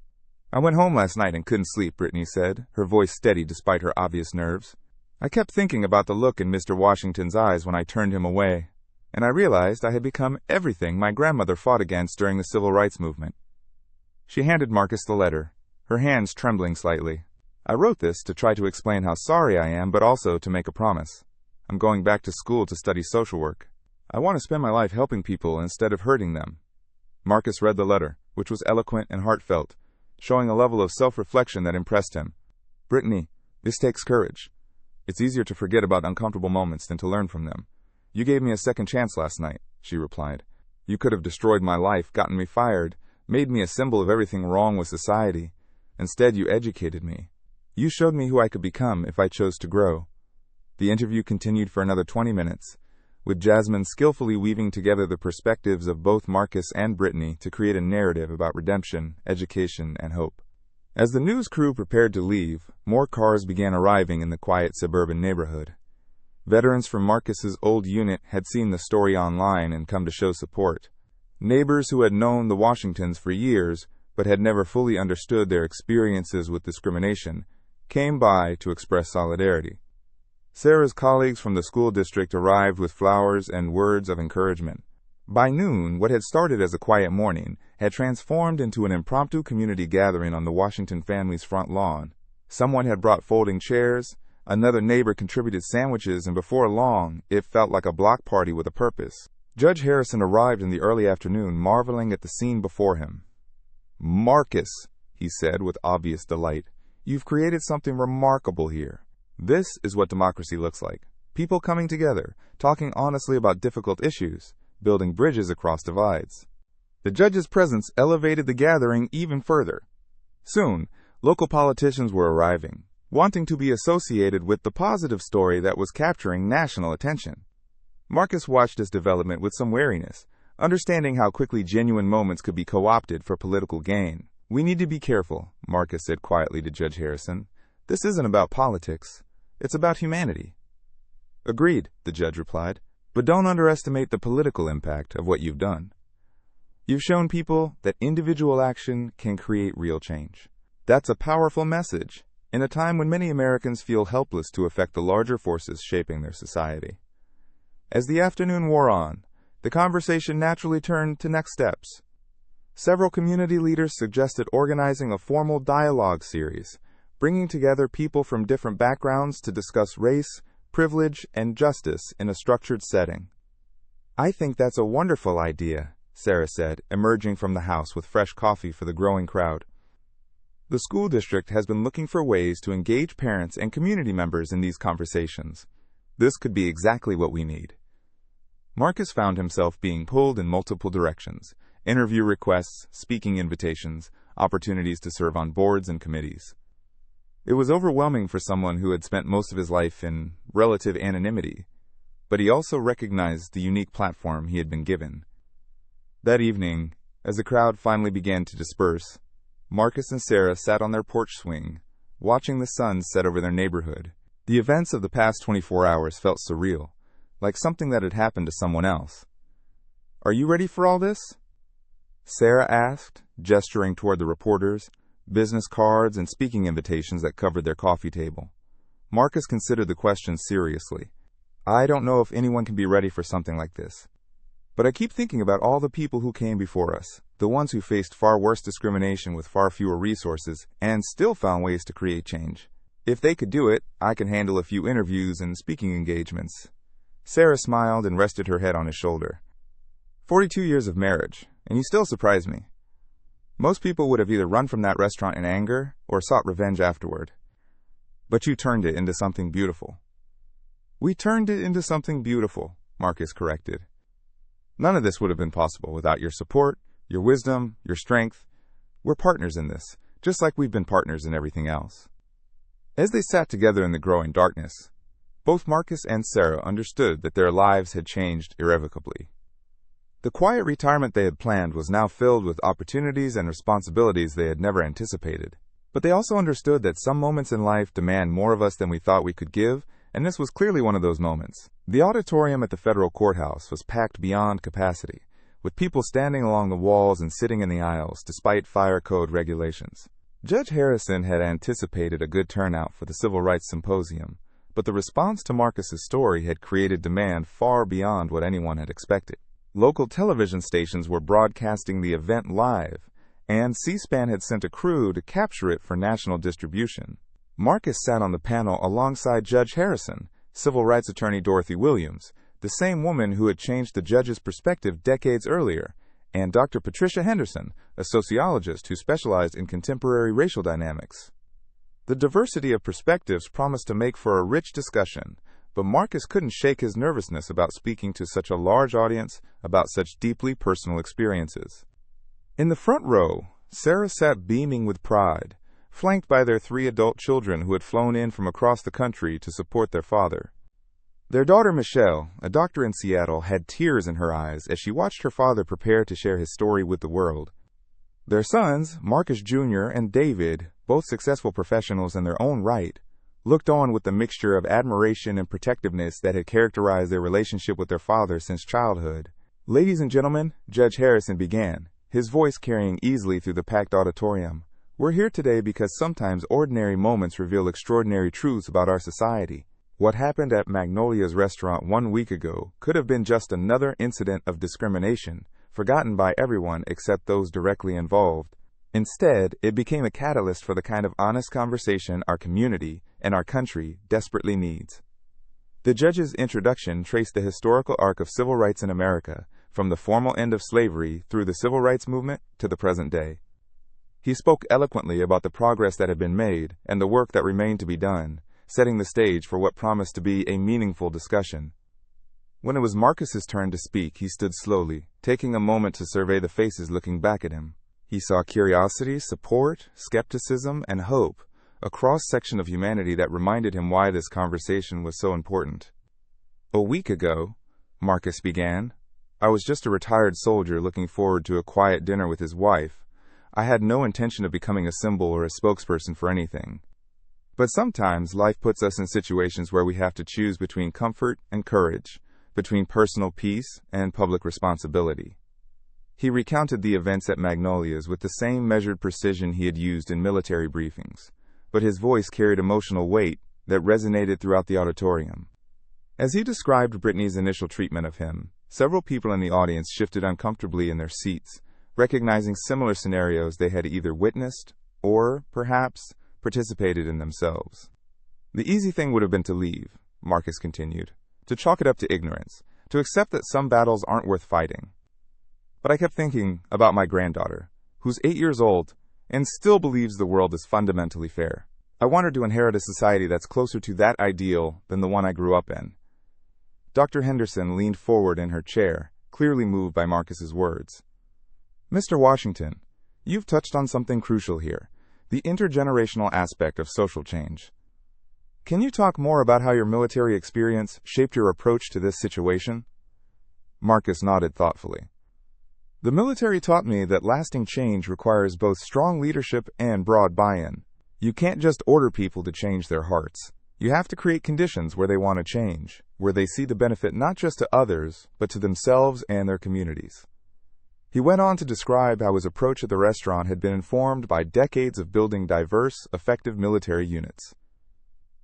"I went home last night and couldn't sleep," Brittany said, her voice steady despite her obvious nerves. "I kept thinking about the look in Mr. Washington's eyes when I turned him away, and I realized I had become everything my grandmother fought against during the civil rights movement." She handed Marcus the letter, her hands trembling slightly. "I wrote this to try to explain how sorry I am, but also to make a promise. I'm going back to school to study social work. I want to spend my life helping people instead of hurting them." Marcus read the letter, which was eloquent and heartfelt, showing a level of self-reflection that impressed him. "Brittany, This takes courage. It's easier to forget about uncomfortable moments than to learn from them. You gave me a second chance last night, she replied. You could have destroyed my life, gotten me fired, made me a symbol of everything wrong with society. Instead, you educated me. You showed me who I could become if I chose to grow. The interview continued for another 20 minutes, with Jasmine skillfully weaving together the perspectives of both Marcus and Brittany to create a narrative about redemption, education, and hope. As the news crew prepared to leave, more cars began arriving in the quiet suburban neighborhood. Veterans from Marcus's old unit had seen the story online and come to show support. Neighbors who had known the Washingtons for years but had never fully understood their experiences with discrimination came by to express solidarity. Sarah's colleagues from the school district arrived with flowers and words of encouragement. By noon, what had started as a quiet morning had transformed into an impromptu community gathering on the Washington family's front lawn. Someone had brought folding chairs, another neighbor contributed sandwiches, and before long, it felt like a block party with a purpose. Judge Harrison arrived in the early afternoon, marveling at the scene before him. "Marcus," he said with obvious delight, "you've created something remarkable here. This is what democracy looks like. People coming together, talking honestly about difficult issues, building bridges across divides." The judge's presence elevated the gathering even further. Soon, local politicians were arriving, wanting to be associated with the positive story that was capturing national attention. Marcus watched this development with some wariness, understanding how quickly genuine moments could be co-opted for political gain. "We need to be careful," Marcus said quietly to Judge Harrison. "This isn't about politics. It's about humanity." "Agreed," the judge replied, "but don't underestimate the political impact of what you've done. You've shown people that individual action can create real change. That's a powerful message in a time when many Americans feel helpless to affect the larger forces shaping their society." As the afternoon wore on, the conversation naturally turned to next steps. Several community leaders suggested organizing a formal dialogue series, bringing together people from different backgrounds to discuss race, privilege, and justice in a structured setting. "I think that's a wonderful idea," Sarah said, emerging from the house with fresh coffee for the growing crowd. "The school district has been looking for ways to engage parents and community members in these conversations. This could be exactly what we need." Marcus found himself being pulled in multiple directions: interview requests, speaking invitations, opportunities to serve on boards and committees. It was overwhelming for someone who had spent most of his life in relative anonymity, but he also recognized the unique platform he had been given. That evening, as the crowd finally began to disperse, Marcus and Sarah sat on their porch swing, watching the sun set over their neighborhood. The events of the past 24 hours felt surreal, like something that had happened to someone else. "Are you ready for all this?" Sarah asked, gesturing toward the reporters, business cards, and speaking invitations that covered their coffee table. Marcus considered the question seriously. "I don't know if anyone can be ready for something like this. But I keep thinking about all the people who came before us, the ones who faced far worse discrimination with far fewer resources and still found ways to create change. If they could do it, I can handle a few interviews and speaking engagements." Sarah smiled and rested her head on his shoulder. 42 years of marriage, and you still surprise me. Most people would have either run from that restaurant in anger or sought revenge afterward. But you turned it into something beautiful." "We turned it into something beautiful," Marcus corrected. "None of this would have been possible without your support, your wisdom, your strength. We're partners in this, just like we've been partners in everything else." As they sat together in the growing darkness, both Marcus and Sarah understood that their lives had changed irrevocably. The quiet retirement they had planned was now filled with opportunities and responsibilities they had never anticipated. But they also understood that some moments in life demand more of us than we thought we could give, and this was clearly one of those moments. The auditorium at the federal courthouse was packed beyond capacity, with people standing along the walls and sitting in the aisles despite fire code regulations. Judge Harrison had anticipated a good turnout for the Civil Rights Symposium, but the response to Marcus's story had created demand far beyond what anyone had expected. Local television stations were broadcasting the event live, and C-SPAN had sent a crew to capture it for national distribution. Marcus sat on the panel alongside Judge Harrison, civil rights attorney Dorothy Williams, the same woman who had changed the judge's perspective decades earlier, and Dr. Patricia Henderson, a sociologist who specialized in contemporary racial dynamics. The diversity of perspectives promised to make for a rich discussion, but Marcus couldn't shake his nervousness about speaking to such a large audience about such deeply personal experiences. In the front row, Sarah sat beaming with pride, flanked by their 3 adult children who had flown in from across the country to support their father. Their daughter Michelle, a doctor in Seattle, had tears in her eyes as she watched her father prepare to share his story with the world. Their sons, Marcus Jr. and David, both successful professionals in their own right, looked on with the mixture of admiration and protectiveness that had characterized their relationship with their father since childhood. "Ladies and gentlemen," Judge Harrison began, his voice carrying easily through the packed auditorium. "We're here today because sometimes ordinary moments reveal extraordinary truths about our society. What happened at Magnolia's restaurant 1 week ago could have been just another incident of discrimination, forgotten by everyone except those directly involved. Instead, it became a catalyst for the kind of honest conversation our community and our country desperately needs." The judge's introduction traced the historical arc of civil rights in America, from the formal end of slavery through the civil rights movement to the present day. He spoke eloquently about the progress that had been made and the work that remained to be done, setting the stage for what promised to be a meaningful discussion. When it was Marcus's turn to speak, he stood slowly, taking a moment to survey the faces looking back at him. He saw curiosity, support, skepticism, and hope, a cross-section of humanity that reminded him why this conversation was so important. "A week ago," Marcus began, "I was just a retired soldier looking forward to a quiet dinner with his wife. I had no intention of becoming a symbol or a spokesperson for anything. But sometimes life puts us in situations where we have to choose between comfort and courage, between personal peace and public responsibility." He recounted the events at Magnolia's with the same measured precision he had used in military briefings, but his voice carried emotional weight that resonated throughout the auditorium. As he described Brittany's initial treatment of him, several people in the audience shifted uncomfortably in their seats, recognizing similar scenarios they had either witnessed or, perhaps, participated in themselves. "The easy thing would have been to leave," Marcus continued, "to chalk it up to ignorance, to accept that some battles aren't worth fighting. But I kept thinking about my granddaughter, who's 8 years old and still believes the world is fundamentally fair. I want her to inherit a society that's closer to that ideal than the one I grew up in." Dr. Henderson leaned forward in her chair, clearly moved by Marcus's words. "Mr. Washington, you've touched on something crucial here, the intergenerational aspect of social change. Can you talk more about how your military experience shaped your approach to this situation?" Marcus nodded thoughtfully. "The military taught me that lasting change requires both strong leadership and broad buy-in. You can't just order people to change their hearts. You have to create conditions where they want to change, where they see the benefit not just to others, but to themselves and their communities." He went on to describe how his approach at the restaurant had been informed by decades of building diverse, effective military units.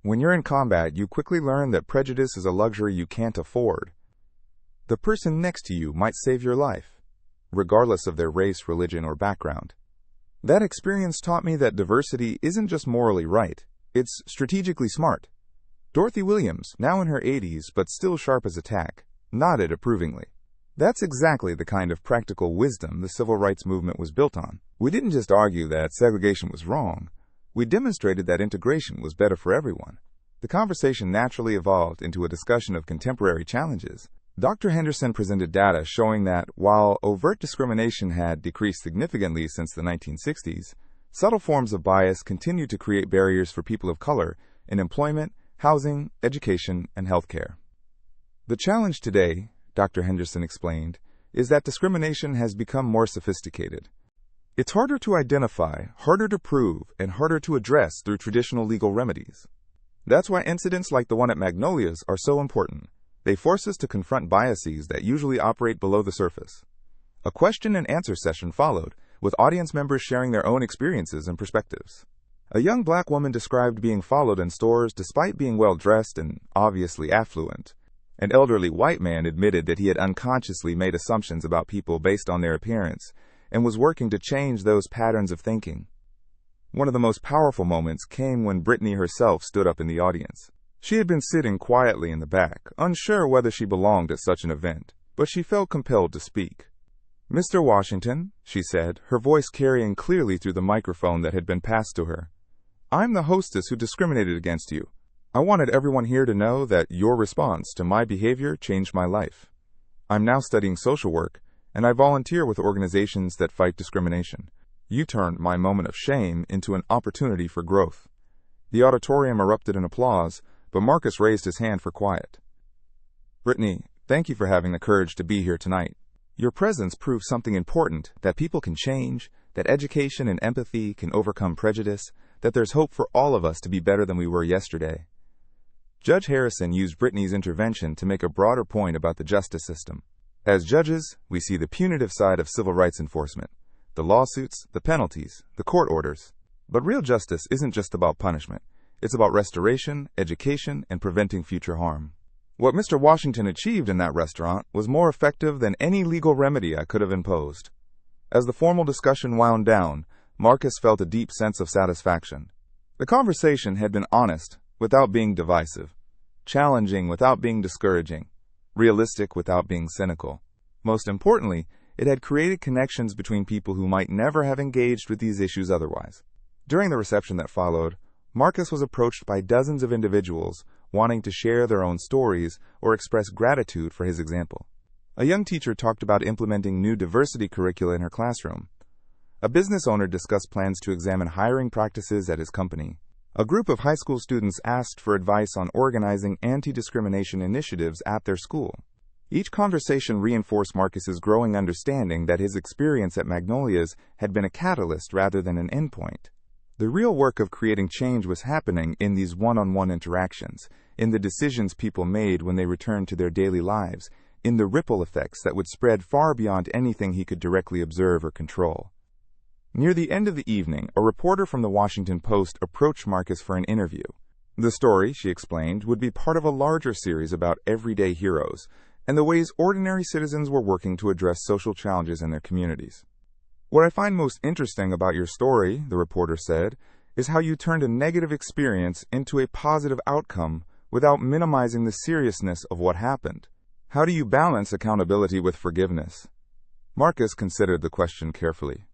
"When you're in combat, you quickly learn that prejudice is a luxury you can't afford. The person next to you might save your life, regardless of their race, religion, or background. That experience taught me that diversity isn't just morally right, it's strategically smart." Dorothy Williams, now in her 80s but still sharp as a tack, nodded approvingly. "That's exactly the kind of practical wisdom the civil rights movement was built on. We didn't just argue that segregation was wrong, we demonstrated that integration was better for everyone." The conversation naturally evolved into a discussion of contemporary challenges. Dr. Henderson presented data showing that, while overt discrimination had decreased significantly since the 1960s, subtle forms of bias continue to create barriers for people of color in employment, housing, education, and healthcare. "The challenge today," Dr. Henderson explained, "is that discrimination has become more sophisticated. It's harder to identify, harder to prove, and harder to address through traditional legal remedies. That's why incidents like the one at Magnolia's are so important. They force us to confront biases that usually operate below the surface." A question and answer session followed, with audience members sharing their own experiences and perspectives. A young black woman described being followed in stores despite being well-dressed and obviously affluent. An elderly white man admitted that he had unconsciously made assumptions about people based on their appearance and was working to change those patterns of thinking. One of the most powerful moments came when Brittany herself stood up in the audience. She had been sitting quietly in the back, unsure whether she belonged at such an event, but she felt compelled to speak. "Mr. Washington," she said, her voice carrying clearly through the microphone that had been passed to her, I'm the hostess who discriminated against you. I wanted everyone here to know that your response to my behavior changed my life. I'm now studying social work, and I volunteer with organizations that fight discrimination. You turned my moment of shame into an opportunity for growth." The auditorium erupted in applause, but Marcus raised his hand for quiet. "Brittany, thank you for having the courage to be here tonight. Your presence proves something important, that people can change, that education and empathy can overcome prejudice, that there's hope for all of us to be better than we were yesterday." Judge Harrison used Brittany's intervention to make a broader point about the justice system. As judges, we see the punitive side of civil rights enforcement, the lawsuits, the penalties, the court orders. But real justice isn't just about punishment. It's about restoration, education, and preventing future harm. What Mr. Washington achieved in that restaurant was more effective than any legal remedy I could have imposed. As the formal discussion wound down, Marcus felt a deep sense of satisfaction. The conversation had been honest without being divisive, challenging without being discouraging, realistic without being cynical. Most importantly, it had created connections between people who might never have engaged with these issues otherwise. During the reception that followed, Marcus was approached by dozens of individuals wanting to share their own stories or express gratitude for his example. A young teacher talked about implementing new diversity curricula in her classroom. A business owner discussed plans to examine hiring practices at his company. A group of high school students asked for advice on organizing anti-discrimination initiatives at their school. Each conversation reinforced Marcus's growing understanding that his experience at Magnolia's had been a catalyst rather than an endpoint. The real work of creating change was happening in these one-on-one interactions, in the decisions people made when they returned to their daily lives, in the ripple effects that would spread far beyond anything he could directly observe or control. Near the end of the evening, a reporter from the Washington Post approached Marcus for an interview. The story, she explained, would be part of a larger series about everyday heroes and the ways ordinary citizens were working to address social challenges in their communities. "What I find most interesting about your story," the reporter said, "is how you turned a negative experience into a positive outcome without minimizing the seriousness of what happened. How do you balance accountability with forgiveness?" Marcus considered the question carefully.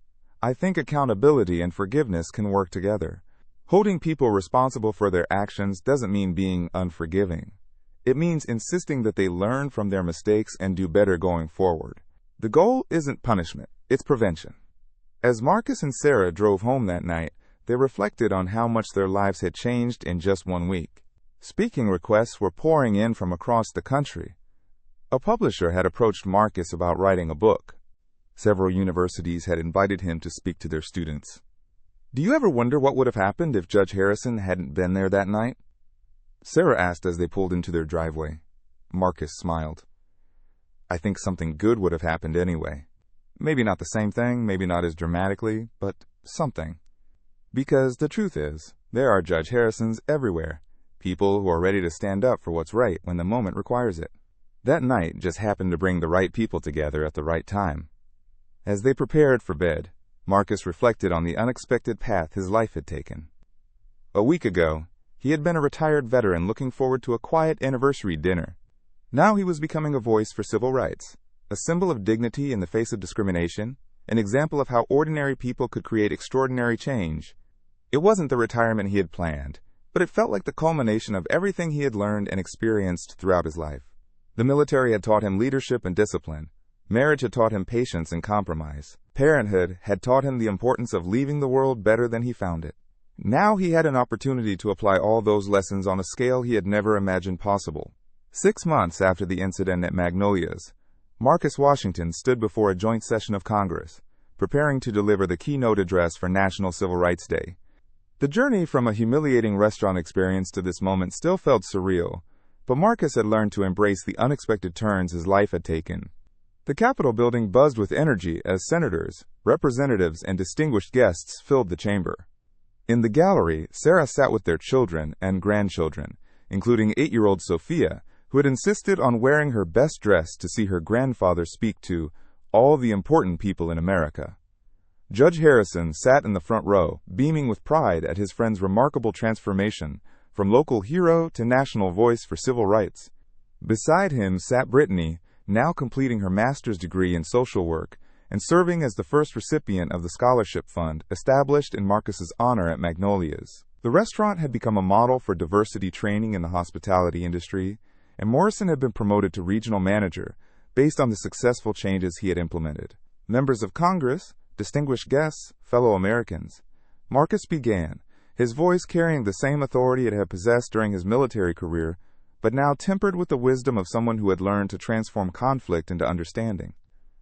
"I think accountability and forgiveness can work together. Holding people responsible for their actions doesn't mean being unforgiving. It means insisting that they learn from their mistakes and do better going forward. The goal isn't punishment, it's prevention." As Marcus and Sarah drove home that night, they reflected on how much their lives had changed in just 1 week. Speaking requests were pouring in from across the country. A publisher had approached Marcus about writing a book. Several universities had invited him to speak to their students. "Do you ever wonder what would have happened if Judge Harrison hadn't been there that night?" Sarah asked as they pulled into their driveway. Marcus smiled. "I think something good would have happened anyway. Maybe not the same thing, maybe not as dramatically, but something. Because the truth is, there are Judge Harrisons everywhere, people who are ready to stand up for what's right when the moment requires it." That night just happened to bring the right people together at the right time. As they prepared for bed, Marcus reflected on the unexpected path his life had taken. A week ago, he had been a retired veteran looking forward to a quiet anniversary dinner. Now he was becoming a voice for civil rights, a symbol of dignity in the face of discrimination, an example of how ordinary people could create extraordinary change. It wasn't the retirement he had planned, but it felt like the culmination of everything he had learned and experienced throughout his life. The military had taught him leadership and discipline. Marriage had taught him patience and compromise. Parenthood had taught him the importance of leaving the world better than he found it. Now he had an opportunity to apply all those lessons on a scale he had never imagined possible. 6 months after the incident at Magnolia's, Marcus Washington stood before a joint session of Congress, preparing to deliver the keynote address for National Civil Rights Day. The journey from a humiliating restaurant experience to this moment still felt surreal, but Marcus had learned to embrace the unexpected turns his life had taken. The Capitol building buzzed with energy as senators, representatives, and distinguished guests filled the chamber. In the gallery, Sarah sat with their children and grandchildren, including 8-year-old Sophia, who had insisted on wearing her best dress to see her grandfather speak to all the important people in America. Judge Harrison sat in the front row, beaming with pride at his friend's remarkable transformation from local hero to national voice for civil rights. Beside him sat Brittany, now completing her master's degree in social work and serving as the first recipient of the scholarship fund established in Marcus's honor at Magnolia's. The restaurant had become a model for diversity training in the hospitality industry, and Morrison had been promoted to regional manager based on the successful changes he had implemented. Members of Congress, distinguished guests, fellow Americans, Marcus began, his voice carrying the same authority it had possessed during his military career, but now tempered with the wisdom of someone who had learned to transform conflict into understanding.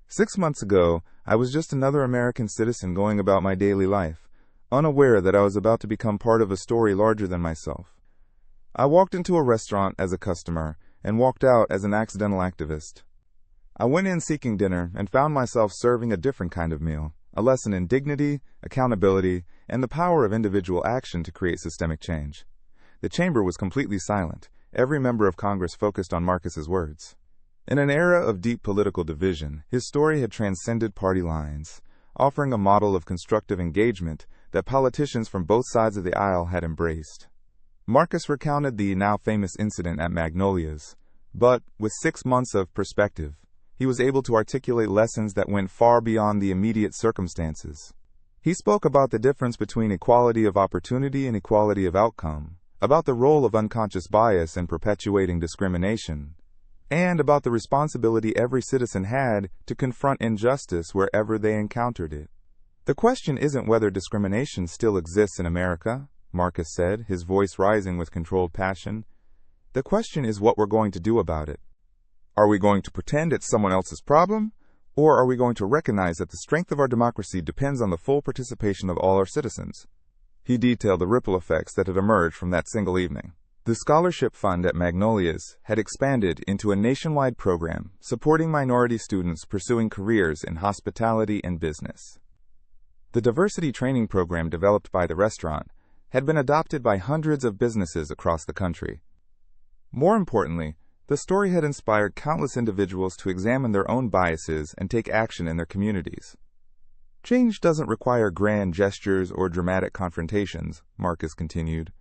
6 months ago, I was just another American citizen going about my daily life, unaware that I was about to become part of a story larger than myself. I walked into a restaurant as a customer and walked out as an accidental activist. I went in seeking dinner and found myself serving a different kind of meal, a lesson in dignity, accountability, and the power of individual action to create systemic change. The chamber was completely silent. Every member of Congress focused on Marcus's words. In an era of deep political division, his story had transcended party lines, offering a model of constructive engagement that politicians from both sides of the aisle had embraced. Marcus recounted the now famous incident at Magnolia's, but, with 6 months of perspective, he was able to articulate lessons that went far beyond the immediate circumstances. He spoke about the difference between equality of opportunity and equality of outcome, about the role of unconscious bias in perpetuating discrimination, and about the responsibility every citizen had to confront injustice wherever they encountered it. The question isn't whether discrimination still exists in America, Marcus said, his voice rising with controlled passion. The question is what we're going to do about it. Are we going to pretend it's someone else's problem, or are we going to recognize that the strength of our democracy depends on the full participation of all our citizens? He detailed the ripple effects that had emerged from that single evening. The scholarship fund at Magnolia's had expanded into a nationwide program supporting minority students pursuing careers in hospitality and business. The diversity training program developed by the restaurant had been adopted by hundreds of businesses across the country. More importantly, the story had inspired countless individuals to examine their own biases and take action in their communities. Change doesn't require grand gestures or dramatic confrontations, Marcus continued.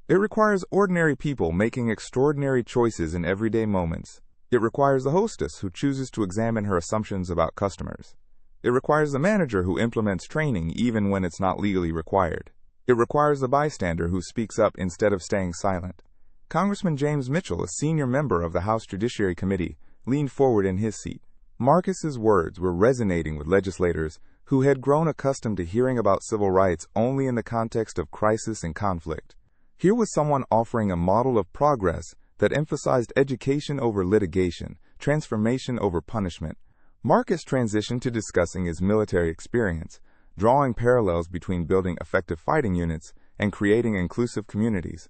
It requires ordinary people making extraordinary choices in everyday moments. It requires the hostess who chooses to examine her assumptions about customers. It requires the manager who implements training even when it's not legally required. It requires the bystander who speaks up instead of staying silent. Congressman James Mitchell, a senior member of the House Judiciary Committee, leaned forward in his seat. Marcus's words were resonating with legislators who had grown accustomed to hearing about civil rights only in the context of crisis and conflict. Here was someone offering a model of progress that emphasized education over litigation, transformation over punishment. Marcus transitioned to discussing his military experience, drawing parallels between building effective fighting units and creating inclusive communities.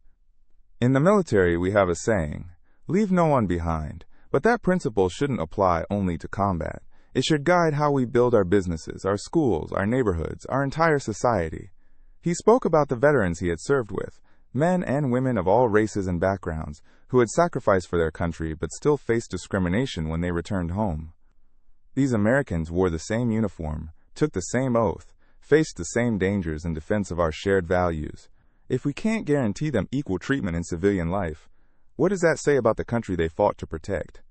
In the military, we have a saying, leave no one behind, but that principle shouldn't apply only to combat. It should guide how we build our businesses, our schools, our neighborhoods, our entire society. He spoke about the veterans he had served with, men and women of all races and backgrounds, who had sacrificed for their country but still faced discrimination when they returned home. These Americans wore the same uniform, took the same oath, faced the same dangers in defense of our shared values. If we can't guarantee them equal treatment in civilian life, what does that say about the country they fought to protect?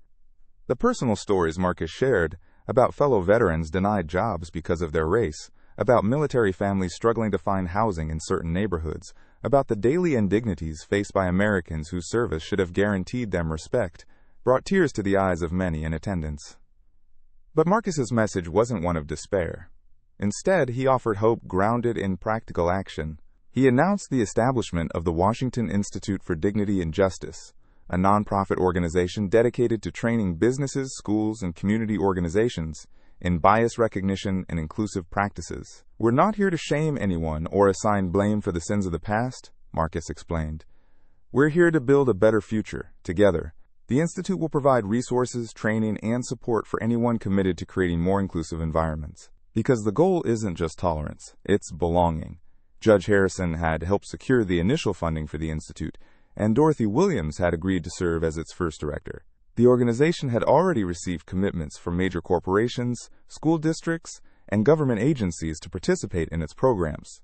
The personal stories Marcus shared about fellow veterans denied jobs because of their race, about military families struggling to find housing in certain neighborhoods, about the daily indignities faced by Americans whose service should have guaranteed them respect, brought tears to the eyes of many in attendance. But Marcus's message wasn't one of despair. Instead, he offered hope grounded in practical action. He announced the establishment of the Washington Institute for Dignity and Justice, a nonprofit organization dedicated to training businesses, schools, and community organizations in bias recognition and inclusive practices. We're not here to shame anyone or assign blame for the sins of the past, Marcus explained. We're here to build a better future, together. The Institute will provide resources, training, and support for anyone committed to creating more inclusive environments. Because the goal isn't just tolerance, it's belonging. Judge Harrison had helped secure the initial funding for the Institute, and Dorothy Williams had agreed to serve as its first director. The organization had already received commitments from major corporations, school districts, and government agencies to participate in its programs.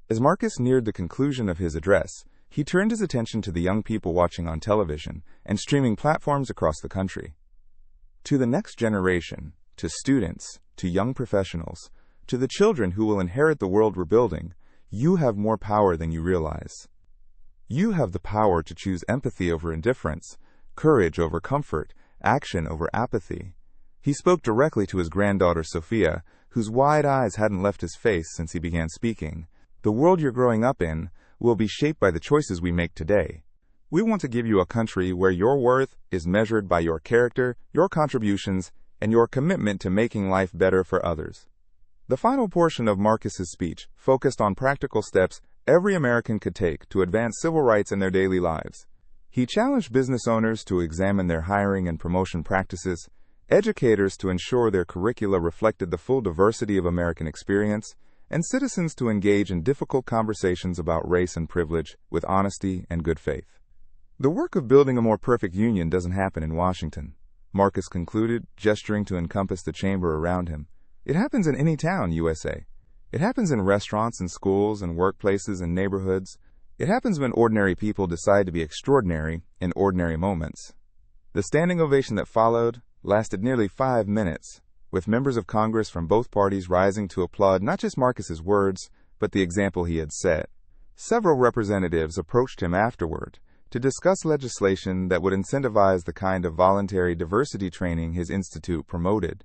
As Marcus neared the conclusion of his address, he turned his attention to the young people watching on television and streaming platforms across the country. To the next generation, to students, to young professionals, to the children who will inherit the world we're building, You have more power than you realize. You have the power to choose empathy over indifference, courage over comfort, action over apathy. He spoke directly to his granddaughter Sophia, whose wide eyes hadn't left his face since he began speaking. The world you're growing up in will be shaped by the choices we make today. We want to give you a country where your worth is measured by your character, your contributions, and your commitment to making life better for others. The final portion of Marcus's speech focused on practical steps every American could take to advance civil rights in their daily lives. He challenged business owners to examine their hiring and promotion practices, educators to ensure their curricula reflected the full diversity of American experience, and citizens to engage in difficult conversations about race and privilege with honesty and good faith. The work of building a more perfect union doesn't happen in Washington, Marcus concluded, gesturing to encompass the chamber around him. It happens in any town, USA. It happens in restaurants and schools and workplaces and neighborhoods. It happens when ordinary people decide to be extraordinary in ordinary moments. The standing ovation that followed lasted nearly 5 minutes, with members of Congress from both parties rising to applaud not just Marcus's words, but the example he had set. Several representatives approached him afterward to discuss legislation that would incentivize the kind of voluntary diversity training his institute promoted.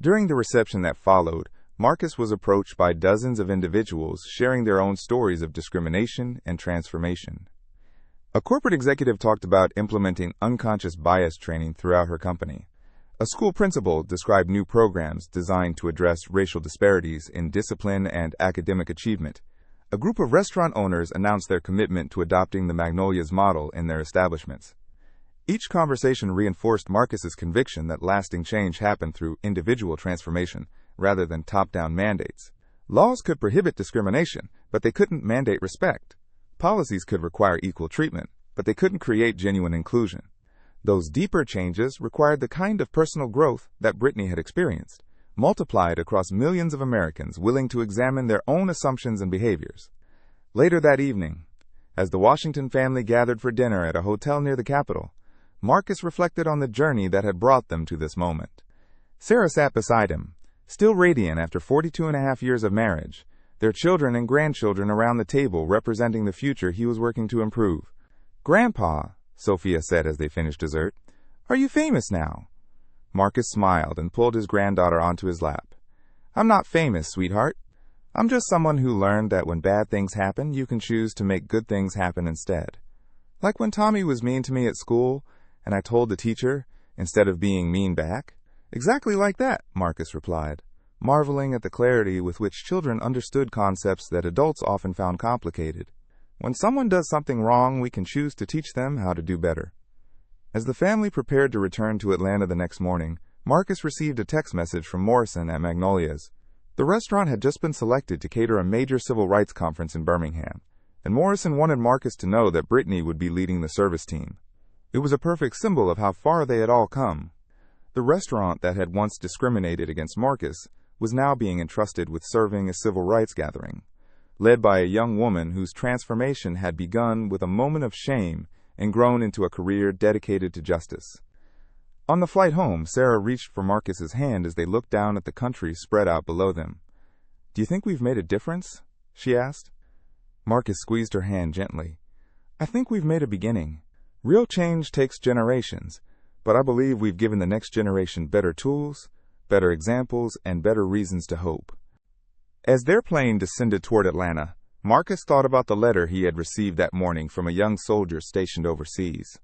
During the reception that followed, Marcus was approached by dozens of individuals sharing their own stories of discrimination and transformation. A corporate executive talked about implementing unconscious bias training throughout her company. A school principal described new programs designed to address racial disparities in discipline and academic achievement. A group of restaurant owners announced their commitment to adopting the Magnolias model in their establishments. Each conversation reinforced Marcus's conviction that lasting change happened through individual transformation rather than top-down mandates. Laws could prohibit discrimination, but they couldn't mandate respect. Policies could require equal treatment, but they couldn't create genuine inclusion. Those deeper changes required the kind of personal growth that Brittany had experienced, multiplied across millions of Americans willing to examine their own assumptions and behaviors. Later that evening, as the Washington family gathered for dinner at a hotel near the Capitol, Marcus reflected on the journey that had brought them to this moment. Sarah sat beside him, still radiant after 42.5 years of marriage, their children and grandchildren around the table representing the future he was working to improve. "Grandpa," Sophia said as they finished dessert, "are you famous now?" Marcus smiled and pulled his granddaughter onto his lap. "I'm not famous, sweetheart. I'm just someone who learned that when bad things happen, you can choose to make good things happen instead. Like when Tommy was mean to me at school, and I told the teacher, instead of being mean back." "Exactly like that," Marcus replied, marveling at the clarity with which children understood concepts that adults often found complicated. When someone does something wrong, we can choose to teach them how to do better. As the family prepared to return to Atlanta the next morning, Marcus received a text message from Morrison at Magnolia's. The restaurant had just been selected to cater a major civil rights conference in Birmingham, and Morrison wanted Marcus to know that Brittany would be leading the service team. It was a perfect symbol of how far they had all come. The restaurant that had once discriminated against Marcus was now being entrusted with serving a civil rights gathering, led by a young woman whose transformation had begun with a moment of shame and grown into a career dedicated to justice. On the flight home, Sarah reached for Marcus's hand as they looked down at the country spread out below them. "Do you think we've made a difference?" she asked. Marcus squeezed her hand gently. "I think we've made a beginning. Real change takes generations, but I believe we've given the next generation better tools, better examples, and better reasons to hope." As their plane descended toward Atlanta, Marcus thought about the letter he had received that morning from a young soldier stationed overseas.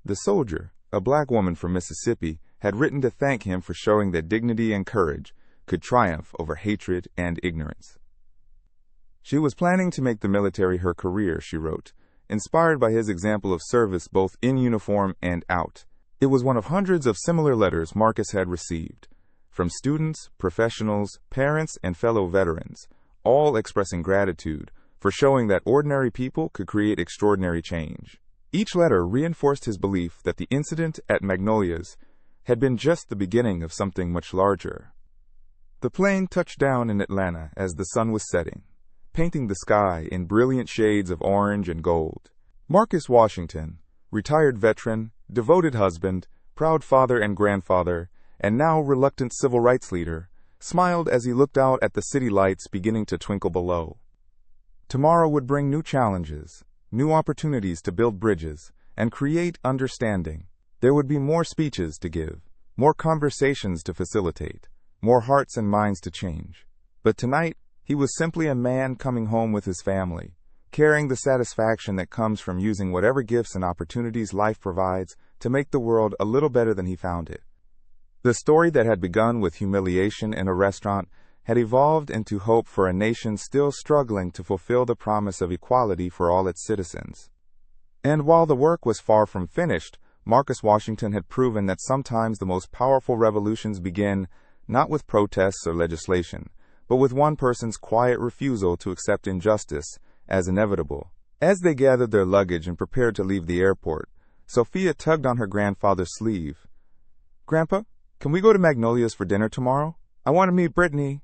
The soldier, a black woman from Mississippi, had written to thank him for showing that dignity and courage could triumph over hatred and ignorance. She was planning to make the military her career, she wrote, inspired by his example of service both in uniform and out. It was one of hundreds of similar letters Marcus had received, from students, professionals, parents, and fellow veterans, all expressing gratitude for showing that ordinary people could create extraordinary change. Each letter reinforced his belief that the incident at Magnolia's had been just the beginning of something much larger. The plane touched down in Atlanta as the sun was setting, painting the sky in brilliant shades of orange and gold. Marcus Washington, retired veteran, devoted husband, proud father and grandfather, and now reluctant civil rights leader, smiled as he looked out at the city lights beginning to twinkle below. Tomorrow would bring new challenges, new opportunities to build bridges, and create understanding. There would be more speeches to give, more conversations to facilitate, more hearts and minds to change. But tonight, he was simply a man coming home with his family, carrying the satisfaction that comes from using whatever gifts and opportunities life provides to make the world a little better than he found it. The story that had begun with humiliation in a restaurant had evolved into hope for a nation still struggling to fulfill the promise of equality for all its citizens. And while the work was far from finished, Marcus Washington had proven that sometimes the most powerful revolutions begin not with protests or legislation, but with one person's quiet refusal to accept injustice as inevitable. As they gathered their luggage and prepared to leave the airport, Sophia tugged on her grandfather's sleeve. "Grandpa, can we go to Magnolia's for dinner tomorrow? I want to meet Brittany."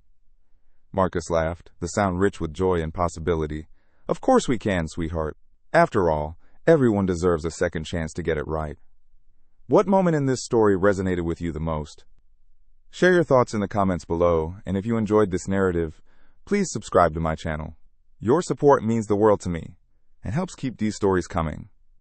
Marcus laughed, the sound rich with joy and possibility. "Of course we can, sweetheart. After all, everyone deserves a second chance to get it right." What moment in this story resonated with you the most? Share your thoughts in the comments below, and if you enjoyed this narrative, please subscribe to my channel. Your support means the world to me and helps keep these stories coming.